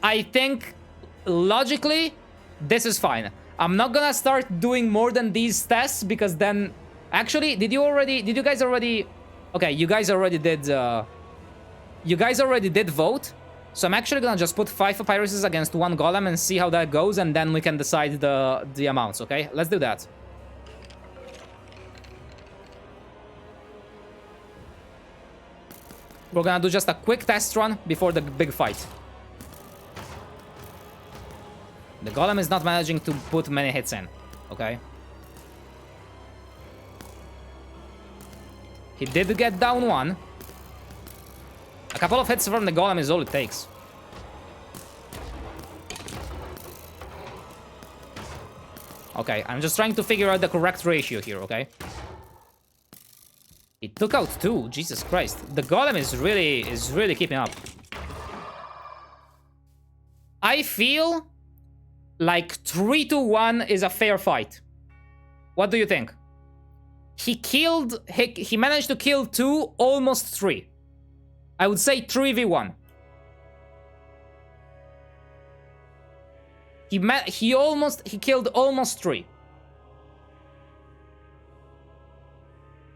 logically, this is fine. I'm not gonna start doing more than these tests, because then... Actually, did you guys already... Okay, you guys already did vote. So I'm actually gonna just put 5 Papyruses against 1 Golem and see how that goes, and then we can decide the amounts, okay? Let's do that. We're gonna do just a quick test run before the big fight. The Golem is not managing to put many hits in, okay? He did get down 1. A couple of hits from the Golem is all it takes. Okay, I'm just trying to figure out the correct ratio here, okay? He took out 2, Jesus Christ. The Golem is really keeping up. I feel like 3 to 1 is a fair fight. What do you think? He managed to kill 2, almost 3. I would say 3v1. He killed almost 3.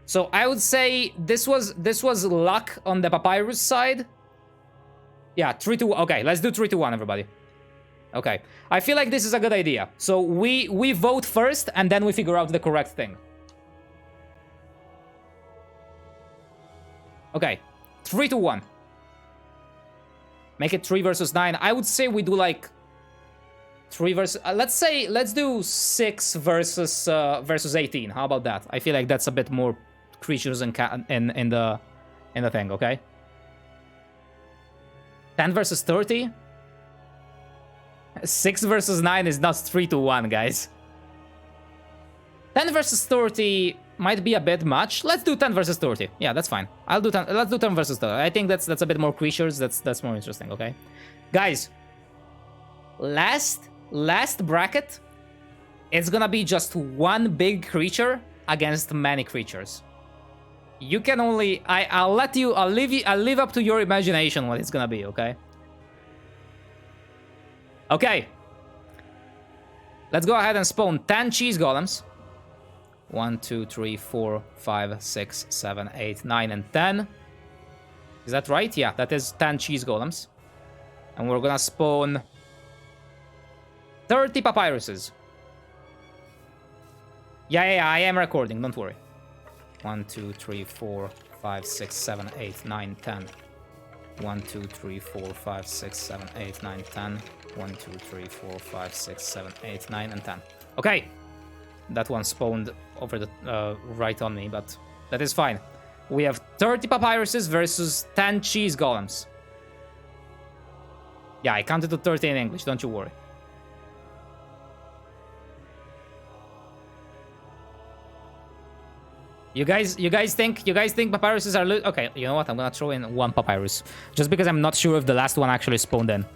So I would say this was luck on the Papyrus side. Yeah, 3 to 1. Okay, let's do 3 to 1, everybody. Okay, I feel like this is a good idea. So we vote first, and then we figure out the correct thing. Okay, 3 to 1. Make it 3 versus 9. I would say we do like 3 versus... let's do 6 versus 18. How about that? I feel like that's a bit more creatures in the thing, okay? 10 versus 30? 6 versus 9 is not 3 to 1, guys. 10 versus 30 might be a bit much. Let's do 10 versus 30. Yeah, that's fine. I'll do 10. Let's do 10 versus 30. I think that's a bit more creatures. That's more interesting, okay? Guys, last bracket, it's gonna be just 1 big creature against many creatures. You can only... I'll leave up to your imagination what it's gonna be, okay? Okay. Let's go ahead and spawn 10 cheese golems. 1, 2, 3, 4, 5, 6, 7, 8, 9, and 10. Is that right? Yeah, that is 10 cheese golems. And we're gonna spawn 30 papyruses. Yeah, I am recording, don't worry. 1, 2, 3, 4, 5, 6, 7, 8, 9, 10. 1, 2, 3, 4, 5, 6, 7, 8, 9, 10. 1, 2, 3, 4, 5, 6, 7, 8, 9, and 10. Okay. That one spawned over the right on me, but that is fine. We have 30 papyruses versus 10 cheese golems. Yeah, I counted to 30 in English, don't you worry. You guys think papyruses are okay? You know what? I'm gonna throw in one papyrus, just because I'm not sure if the last one actually spawned in.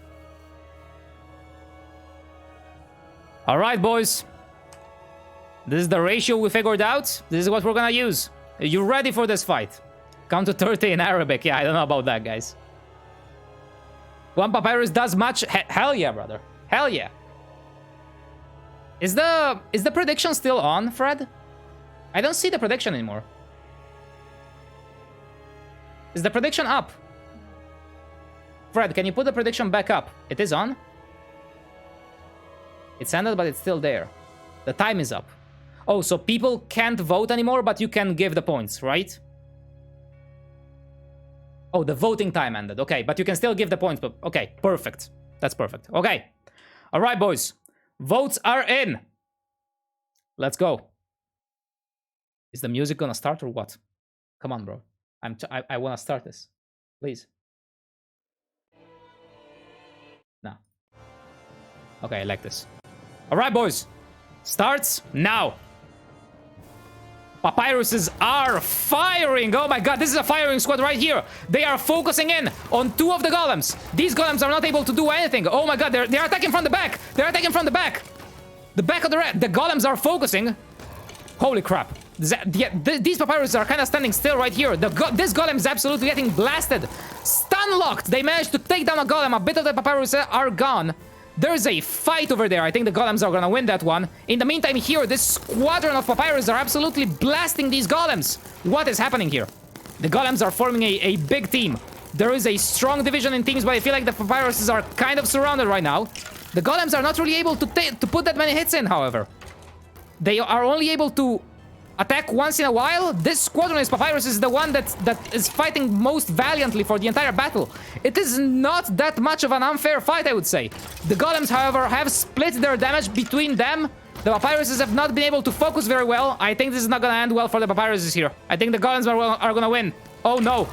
All right, boys. This is the ratio we figured out. This is what we're gonna use. Are you ready for this fight? Count to 30 in Arabic. Yeah, I don't know about that, guys. One papyrus does much. Hell yeah, brother. Hell yeah. Is the prediction still on, Fred? I don't see the prediction anymore. Is the prediction up? Fred, can you put the prediction back up? It is on. It's ended, but it's still there. The time is up. Oh, so people can't vote anymore, but you can give the points, right? Oh, the voting time ended. Okay, but you can still give the points. But okay, perfect. That's perfect. Okay. All right, boys. Votes are in. Let's go. Is the music gonna start or what? Come on, bro. I wanna start this. Please. No. Okay, I like this. All right, boys. Starts now. Papyruses are firing. Oh my god, this is a firing squad right here. They are focusing in on two of the golems. These golems are not able to do anything. Oh my god, they're attacking from the back. They're attacking from the back. The back of the red. The golems are focusing. Holy crap. These papyruses are kind of standing still right here. This golem is absolutely getting blasted. Stun locked. They managed to take down a golem. A bit of the papyrus are gone. There's a fight over there. I think the golems are gonna win that one. In the meantime here, this squadron of papyrus are absolutely blasting these golems. What is happening here? The golems are forming a big team. There is a strong division in teams, but I feel like the papyruses are kind of surrounded right now. The golems are not really able to put that many hits in, however. They are only able to attack once in a while. This squadron is papyrus is the one that is fighting most valiantly for the entire battle. It is not that much of an unfair fight, I would say. The golems, however, have split their damage between them. The papyruses have not been able to focus very well. I think this is not gonna end well for the papyruses here. I think the golems are gonna win. Oh no.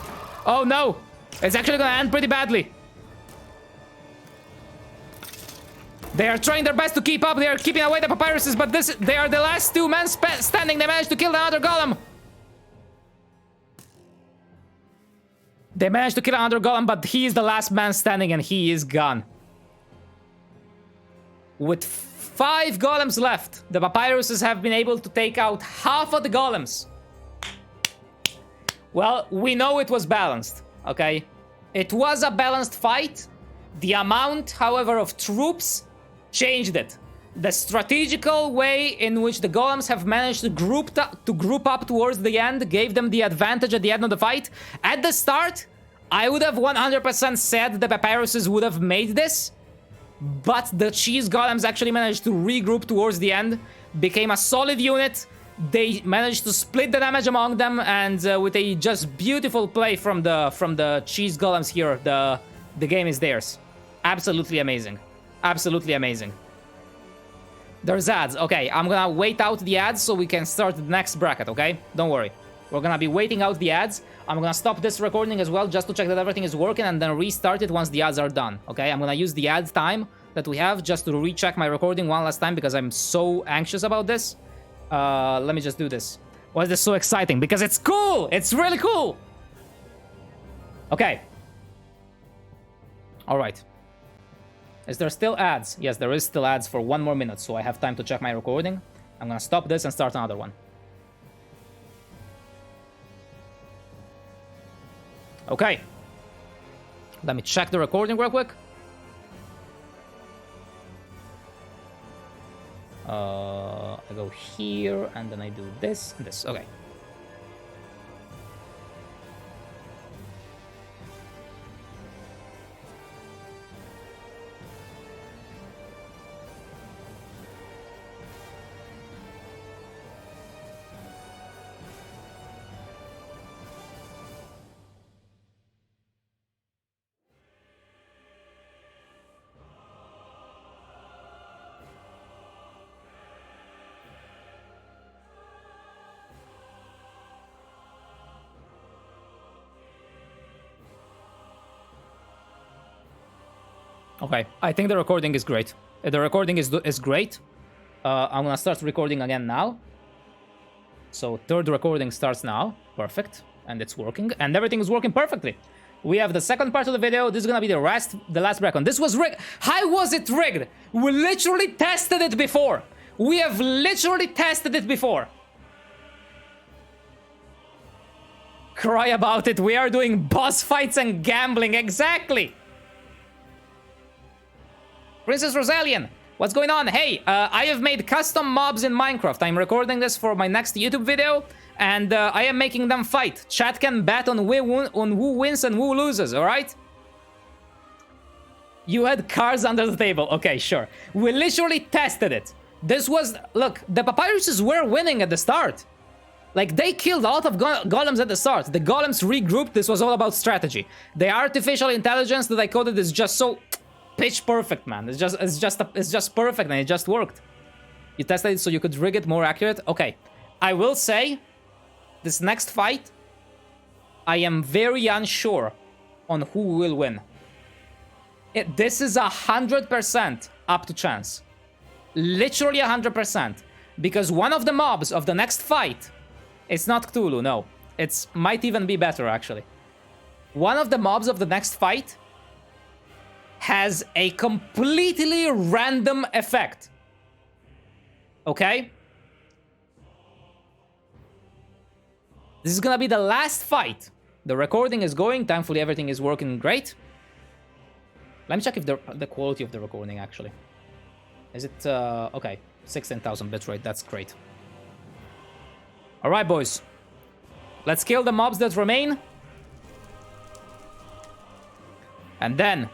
Oh no. It's actually gonna end pretty badly. They are trying their best to keep up. They are keeping away the papyruses, but they are the last two men standing. They managed to kill another golem. They managed to kill another golem, but he is the last man standing and he is gone. With 5 golems left, the papyruses have been able to take out half of the golems. Well, we know it was balanced, okay? It was a balanced fight. The amount, however, of troops changed it. The strategical way in which the golems have managed to group up towards the end gave them the advantage at the end of the fight. At the start, I would have 100% said the papyruses would have made this, but the cheese golems actually managed to regroup towards the end, became a solid unit. They managed to split the damage among them, and with a just beautiful play from the cheese golems here, the game is theirs. Absolutely amazing. Absolutely amazing. There's ads. Okay, I'm gonna wait out the ads so we can start the next bracket, okay? Don't worry. We're gonna be waiting out the ads. I'm gonna stop this recording as well just to check that everything is working and then restart it once the ads are done, okay? I'm gonna use the ad time that we have just to recheck my recording one last time because I'm so anxious about this. Let me just do this. Why is this so exciting? Because it's cool! It's really cool! Okay. Alright. Is there still ads? Yes, there is still ads for 1 more minute, so I have time to check my recording. I'm gonna stop this and start another one. Okay. Let me check the recording real quick. I go here, and then I do this and this. Okay. Okay, I think the recording is great. The recording is great. I'm gonna start recording again now. So third recording starts now. Perfect. And it's working. And everything is working perfectly. We have the second part of the video. This is gonna be the last break on. This was rigged. How was it rigged? We literally tested it before. We have literally tested it before. Cry about it. We are doing boss fights and gambling. Exactly. Princess Rosalian, what's going on? Hey, I have made custom mobs in Minecraft. I'm recording this for my next YouTube video, and I am making them fight. Chat can bet on who wins and who loses, alright? You had cars under the table. Okay, sure. We literally tested it. This was... Look, the Papyruses were winning at the start. Like, they killed a lot of golems at the start. The golems regrouped. This was all about strategy. The artificial intelligence that I coded is just so... pitch perfect, man. It's just perfect, and it just worked. You tested it so you could rig it more accurate. Okay, I will say, this next fight, I am very unsure on who will win. This is 100% up to chance, literally 100%, because one of the mobs of the next fight, it's not Cthulhu, no, it's might even be better actually. One of the mobs of the next fight has a completely random effect. Okay? This is gonna be the last fight. The recording is going. Thankfully, everything is working great. Let me check if the quality of the recording, actually. Is it... okay. 16,000 bitrate. That's great. Alright, boys. Let's kill the mobs that remain. And then...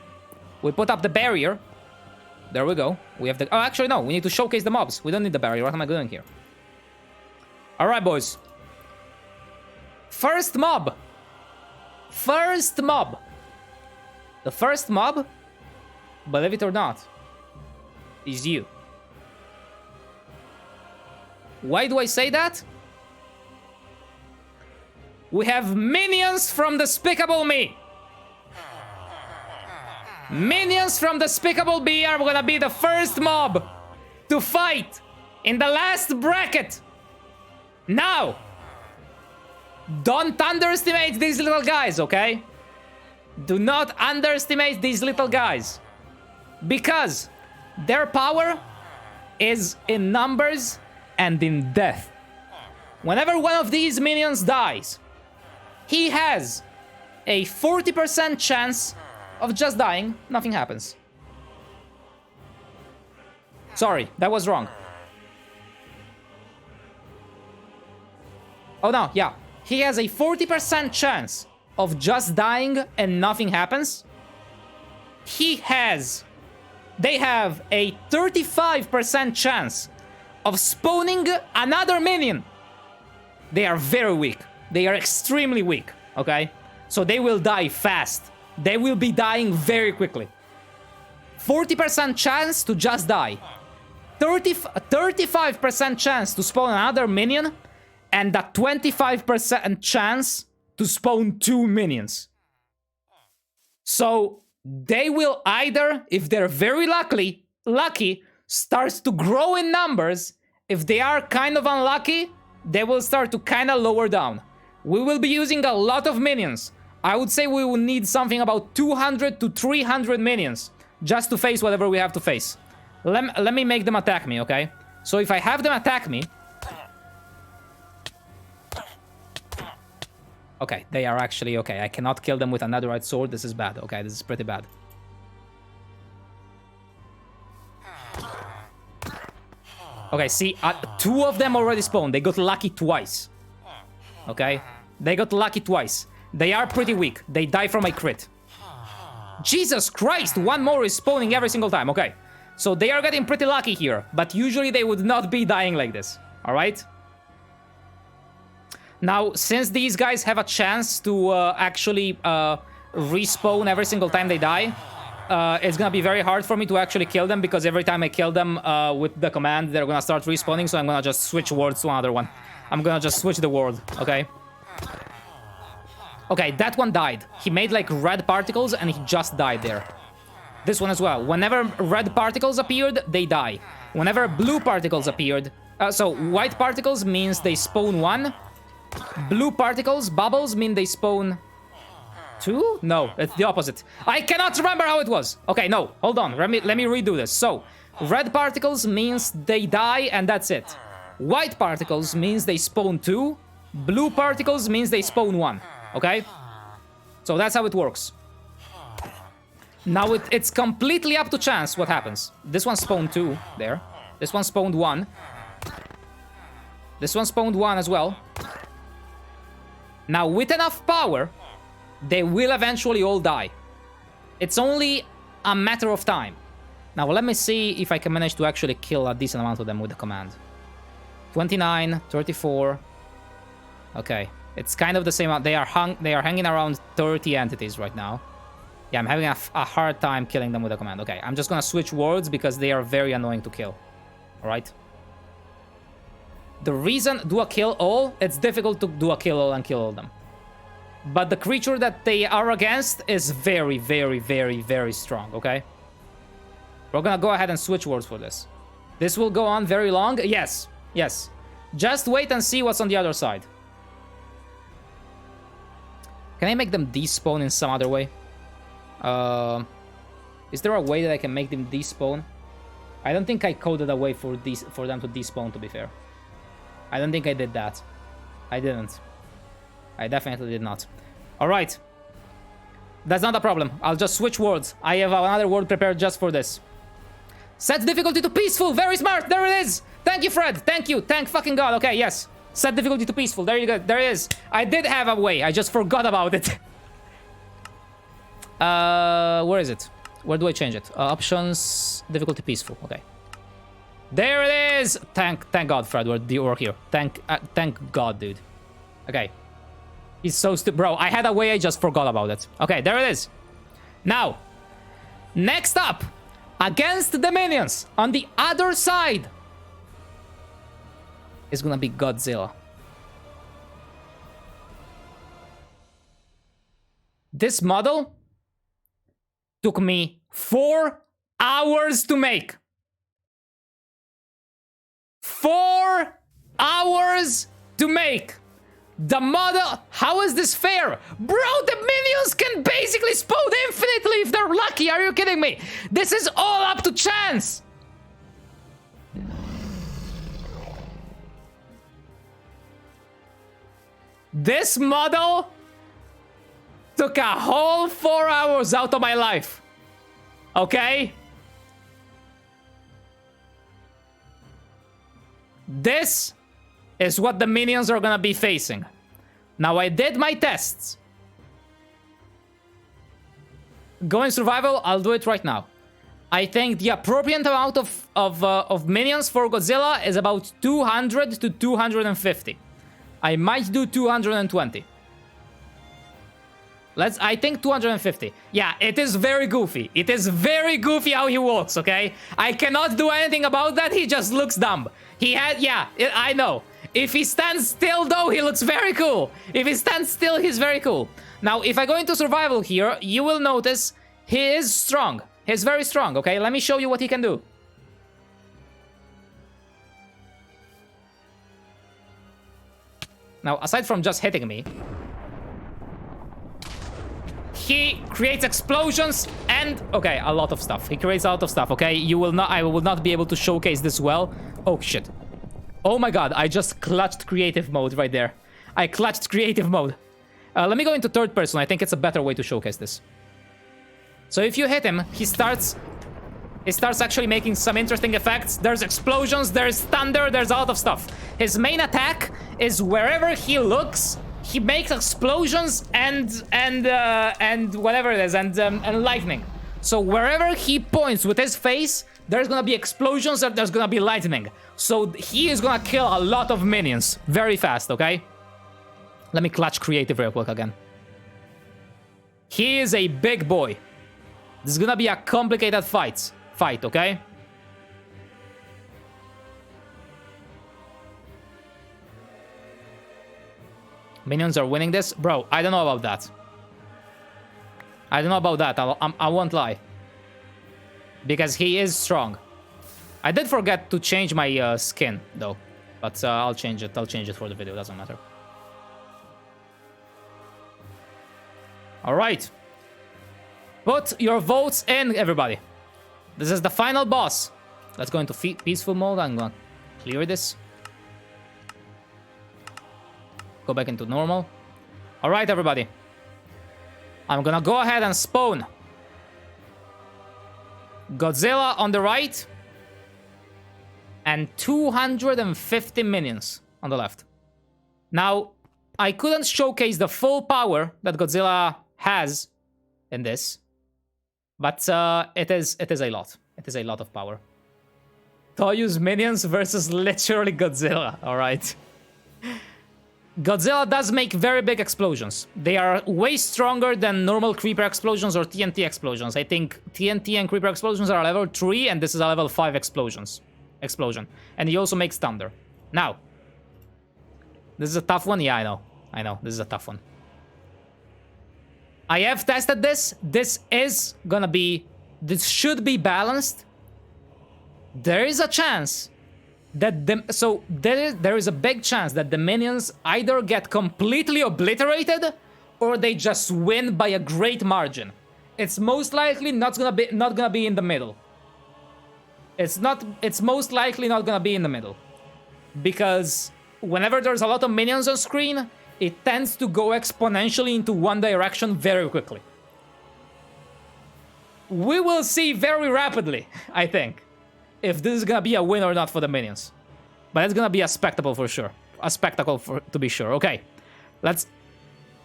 we put up the barrier. There we go. We have the... oh, actually, no. We need to showcase the mobs. We don't need the barrier. What am I doing here? Alright, boys. First mob. First mob. The first mob, believe it or not, is you. Why do I say that? We have minions from Despicable Me. Minions from Despicable Me are gonna be the first mob to fight in the last bracket. Now, don't underestimate these little guys, okay? Do not underestimate these little guys. Because their power is in numbers and in death. Whenever one of these minions dies, he has a 40% chance of just dying. Nothing happens. Sorry, that was wrong. Oh no, yeah. He has a 40% chance of just dying and nothing happens. They have a 35% chance of spawning another minion. They are very weak. They are extremely weak, okay? So they will die fast. They will be dying very quickly. 40% chance to just die. 35% chance to spawn another minion. And a 25% chance to spawn 2 minions. So they will either, if they're very lucky, starts to grow in numbers. If they are kind of unlucky, they will start to kind of lower down. We will be using a lot of minions. I would say we will need something about 200 to 300 minions just to face whatever we have to face. Let me make them attack me, okay? So if I have them attack me... okay, they are actually okay. I cannot kill them with a netherite sword. This is bad. Okay, this is pretty bad. Okay, see, 2 of them already spawned. They got lucky twice. Okay, they got lucky twice. They are pretty weak. They die from a crit. Jesus Christ, 1 more is spawning every single time. Okay, so they are getting pretty lucky here, but usually they would not be dying like this. All right. Now, since these guys have a chance to actually respawn every single time they die, it's gonna be very hard for me to actually kill them, because every time I kill them with the command, they're gonna start respawning, so I'm gonna just switch worlds to another one. I'm gonna just switch the world, okay? Okay, that one died. He made like red particles and he just died there. This one as well. Whenever red particles appeared, they die. Whenever blue particles appeared, So white particles means they spawn 1. Blue particles, bubbles, mean they spawn 2? No, it's the opposite. I cannot remember how it was. Okay, no, hold on. Let me redo this. So, red particles means they die and that's it. White particles means they spawn 2. Blue particles means they spawn 1. Okay? So that's how it works. Now it's completely up to chance what happens. This one spawned 2 there. This one spawned 1. This one spawned 1 as well. Now with enough power, they will eventually all die. It's only a matter of time. Now let me see if I can manage to actually kill a decent amount of them with the command. 29, 34. Okay, it's kind of the same. They are hanging around 30 entities right now. Yeah, I'm having a hard time killing them with a command. Okay, I'm just gonna switch words because they are very annoying to kill. All right. The reason do a kill all, it's difficult to do a kill all and kill all of them. But the creature that they are against is very, very, very, very strong, okay? We're gonna go ahead and switch words for this. This will go on very long. Yes, yes. Just wait and see what's on the other side. Can I make them despawn in some other way? Is there a way that I can make them despawn? I don't think I coded a way for them to despawn, to be fair. I don't think I did that. I didn't. I definitely did not. Alright. That's not a problem. I'll just switch words. I have another word prepared just for this. Set difficulty to peaceful. Very smart. There it is. Thank you, Fred. Thank you. Thank fucking God. Okay, yes. Set difficulty to peaceful. There you go. There it is. I did have a way. I just forgot about it. Where is it? Where do I change it? Options. Difficulty peaceful. Okay. There it is. Thank God, Fred. We're here. Thank God, dude. Okay. He's so stupid. Bro, I had a way. I just forgot about it. Okay, there it is. Now, next up, against the minions on the other side is gonna be Godzilla. This model took me 4 hours to make. 4 hours to make. The model, how is this fair? Bro, the minions can basically spawn infinitely if they're lucky. Are you kidding me? This is all up to chance. This model took a whole 4 hours out of my life. Okay? This is what the minions are gonna be facing. Now, I did my tests. Going survival, I'll do it right now. I think the appropriate amount of minions for Godzilla is about 200 to 250. I might do 220. I think 250. Yeah, it is very goofy. It is very goofy how he walks, okay? I cannot do anything about that. He just looks dumb. I know. If he stands still, though, he looks very cool. If he stands still, he's very cool. Now, if I go into survival here, you will notice he is strong. He's very strong, okay? Let me show you what he can do. Now, aside from just hitting me, he creates explosions and... Okay, a lot of stuff. He creates a lot of stuff, okay? I will not be able to showcase this well. Oh, shit. Oh my God, I just clutched creative mode right there. I clutched creative mode. Let me go into third person. I think it's a better way to showcase this. So if you hit him, he starts actually making some interesting effects. There's explosions, there's thunder, there's a lot of stuff. His main attack is wherever he looks, he makes explosions and whatever it is, and lightning. So wherever he points with his face, there's gonna be explosions and there's gonna be lightning. So he is gonna kill a lot of minions very fast, okay? Let me clutch creative real quick again. He is a big boy. This is gonna be a complicated fight, okay? Minions are winning this? Bro, I don't know about that. I don't know about that. I won't lie. Because he is strong. I did forget to change my skin, though. But I'll change it. I'll change it for the video. Doesn't matter. All right. Put your votes in, everybody. This is the final boss. Let's go into peaceful mode. I'm gonna clear this. Go back into normal. All right, everybody. I'm gonna go ahead and spawn Godzilla on the right and 250 minions on the left. Now, I couldn't showcase the full power that Godzilla has in this, but it is a lot. It is a lot of power. Toiu's minions versus literally Godzilla. All right. Godzilla does make very big explosions. They are way stronger than normal creeper explosions or TNT explosions. I think TNT and creeper explosions are level 3, and this is a level 5 explosion. And he also makes thunder. Now, this is a tough one. Yeah, I know. This is a tough one. I have tested this. This should be balanced. There is a chance that there is a big chance that the minions either get completely obliterated or they just win by a great margin. It's most likely not gonna be in the middle. It's most likely not gonna be in the middle, because whenever there's a lot of minions on screen, it tends to go exponentially into one direction very quickly. We will see very rapidly, I think, if this is gonna be a win or not for the minions. But it's gonna be a spectacle for sure. A spectacle to be sure. Okay, let's...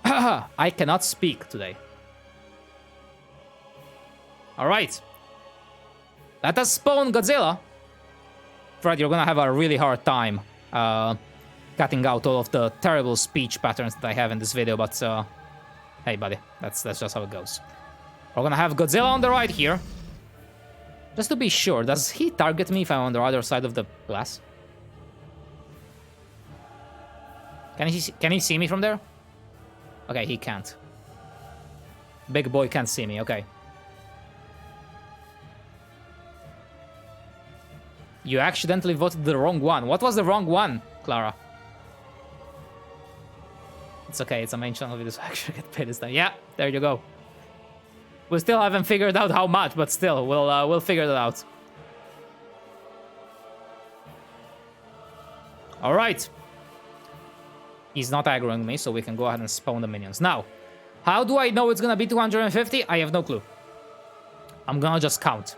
I cannot speak today. Alright. Let us spawn Godzilla. Fred, you're gonna have a really hard time cutting out all of the terrible speech patterns that I have in this video, but hey buddy, that's just how it goes. We're gonna have Godzilla on the right here. Just to be sure, does he target me if I'm on the other side of the glass? Can he see me from there? Okay, he can't. Big boy can't see me, okay. You accidentally voted the wrong one. What was the wrong one, Clara? It's okay, it's a main channel video, so I actually get paid this time. Yeah, there you go. We still haven't figured out how much, but still, we'll figure that out. All right. He's not aggroing me, so we can go ahead and spawn the minions. Now, how do I know it's gonna be 250? I have no clue. I'm gonna just count.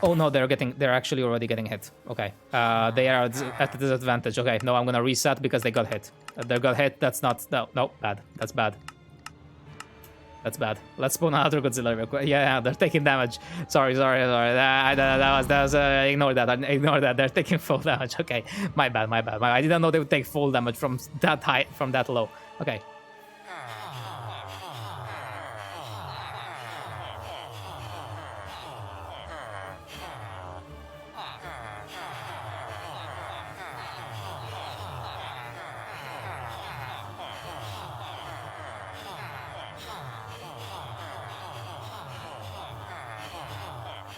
Oh no, they're actually already getting hit. Okay, they are at a disadvantage. Okay, no, I'm gonna reset because they got hit. They got hit. That's not no bad. That's bad. That's bad. Let's spawn another Godzilla real quick. Yeah, they're taking damage. Sorry. That was ignore that. They're taking full damage. Okay, my bad. I didn't know they would take full damage from that high, from that low. Okay.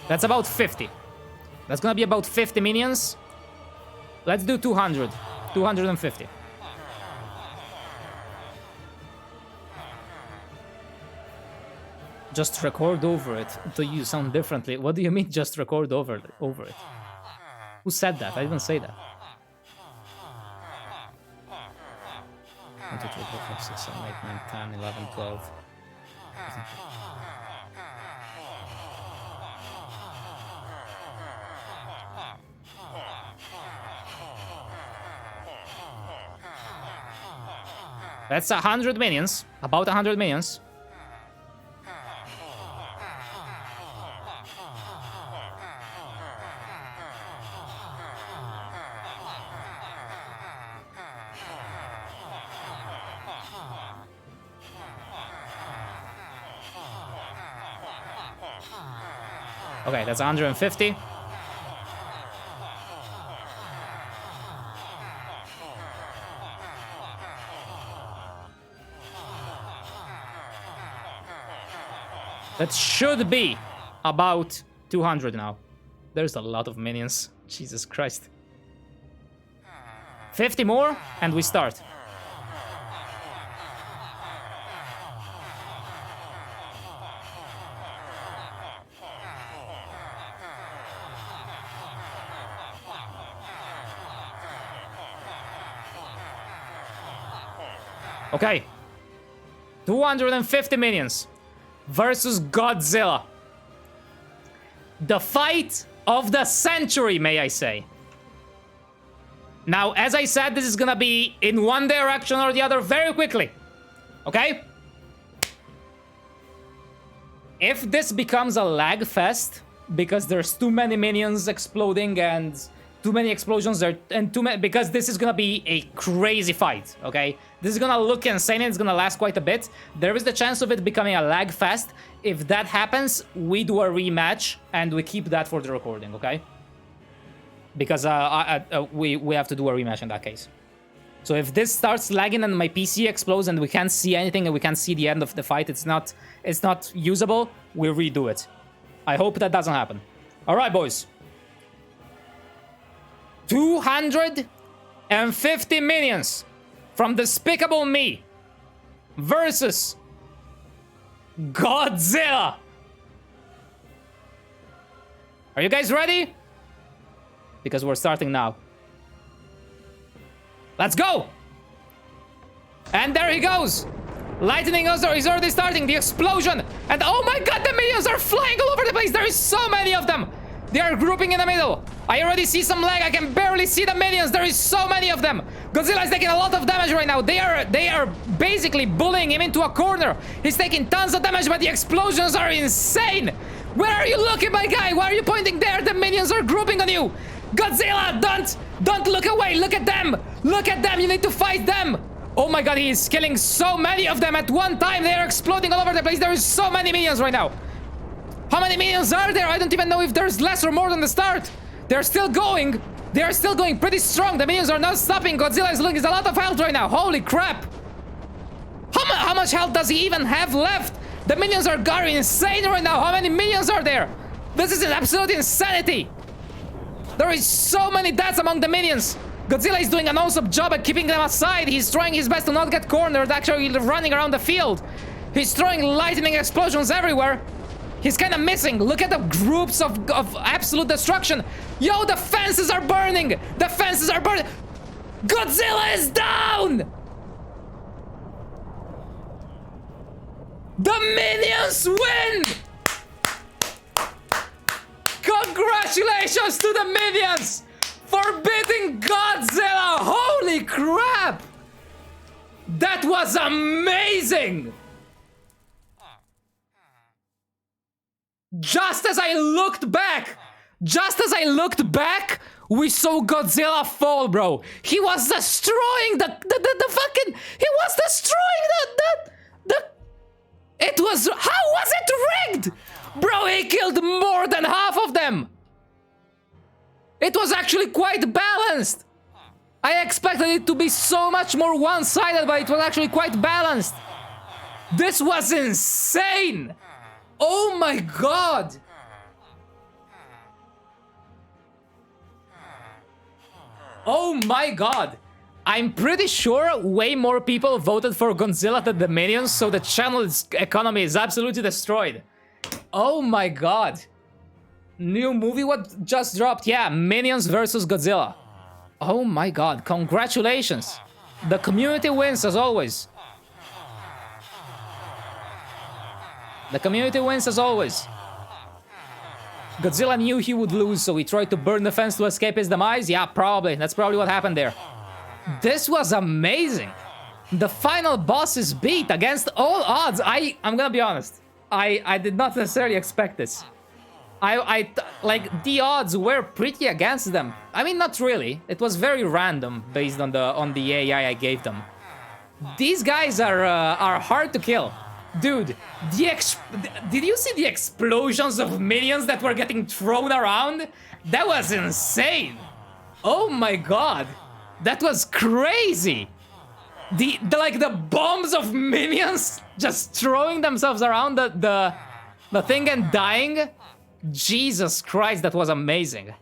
That's about 50. That's gonna be about 50 minions. Let's do 200. 250. Just record over it. Do you sound differently? What do you mean just record over it? Who said that? I didn't say that. 1, 2, 3, 4, 5, 6, 7, 8, 9, 10, 11, 12. That's 100 minions. About 100 minions. Okay, that's 150. That should be about 200 now. There's a lot of minions. Jesus Christ. 50 more, and we start. Okay. 250 minions versus Godzilla. The fight of the century, may I say. Now, as I said, this is gonna be in one direction or the other very quickly. Okay? If this becomes a lag fest, because there's too many minions exploding and too many explosions there, and too many, because this is gonna be a crazy fight, okay? This is gonna look insane and it's gonna last quite a bit. There is the chance of it becoming a lag fest. If that happens, we do a rematch and we keep that for the recording, okay? Because we have to do a rematch in that case. So if this starts lagging and my PC explodes and we can't see anything and we can't see the end of the fight, it's not usable, we redo it. I hope that doesn't happen. All right, boys. 250 minions from Despicable Me versus Godzilla. Are you guys ready? Because we're starting now. Let's go! And there he goes! Lightning is already starting, the explosion! And oh my god, the minions are flying all over the place! There is so many of them! They are grouping in the middle. I already see some lag, I can barely see the minions, there is so many of them! Godzilla is taking a lot of damage right now. They are basically bullying him into a corner. He's taking tons of damage, but the explosions are insane! Where are you looking, my guy? Why are you pointing there? The minions are grouping on you! Godzilla, don't look away! Look at them! Look at them! You need to fight them! Oh my god, he is killing so many of them at one time! They are exploding all over the place! There is so many minions right now! How many minions are there? I don't even know if there's less or more than the start! They're still going! They are still going pretty strong! The minions are not stopping! Godzilla is losing a lot of health right now! Holy crap! How much health does he even have left? The minions are going insane right now! How many minions are there? This is absolute insanity! There is so many deaths among the minions! Godzilla is doing an awesome job at keeping them aside. He's trying his best to not get cornered, actually running around the field. He's throwing lightning explosions everywhere. He's kind of missing. Look at the groups of absolute destruction. Yo, the fences are burning! The fences are burning! Godzilla is down! The minions win! Congratulations to the minions for beating Godzilla! Holy crap! That was amazing! Just as I looked back, we saw Godzilla fall, bro. He was destroying the fucking... He was destroying the... It was... How was it rigged? Bro, he killed more than half of them! It was actually quite balanced! I expected it to be so much more one-sided, but it was actually quite balanced! This was insane! Oh my god! Oh my god! I'm pretty sure way more people voted for Godzilla than the minions, so the channel's economy is absolutely destroyed. Oh my god. New movie what just dropped? Yeah, Minions versus Godzilla. Oh my god, congratulations. The community wins as always. The community wins as always. Godzilla knew he would lose, so he tried to burn the fence to escape his demise? Yeah, probably. That's probably what happened there. This was amazing. The final boss is beat against all odds. I'm gonna be honest. I did not necessarily expect this. Like, the odds were pretty against them. I mean, not really. It was very random based on the AI I gave them. These guys are hard to kill. Dude, did you see the explosions of minions that were getting thrown around? That was insane. Oh my god. That was crazy. The bombs of minions just throwing themselves around the The thing and dying? Jesus Christ, that was amazing.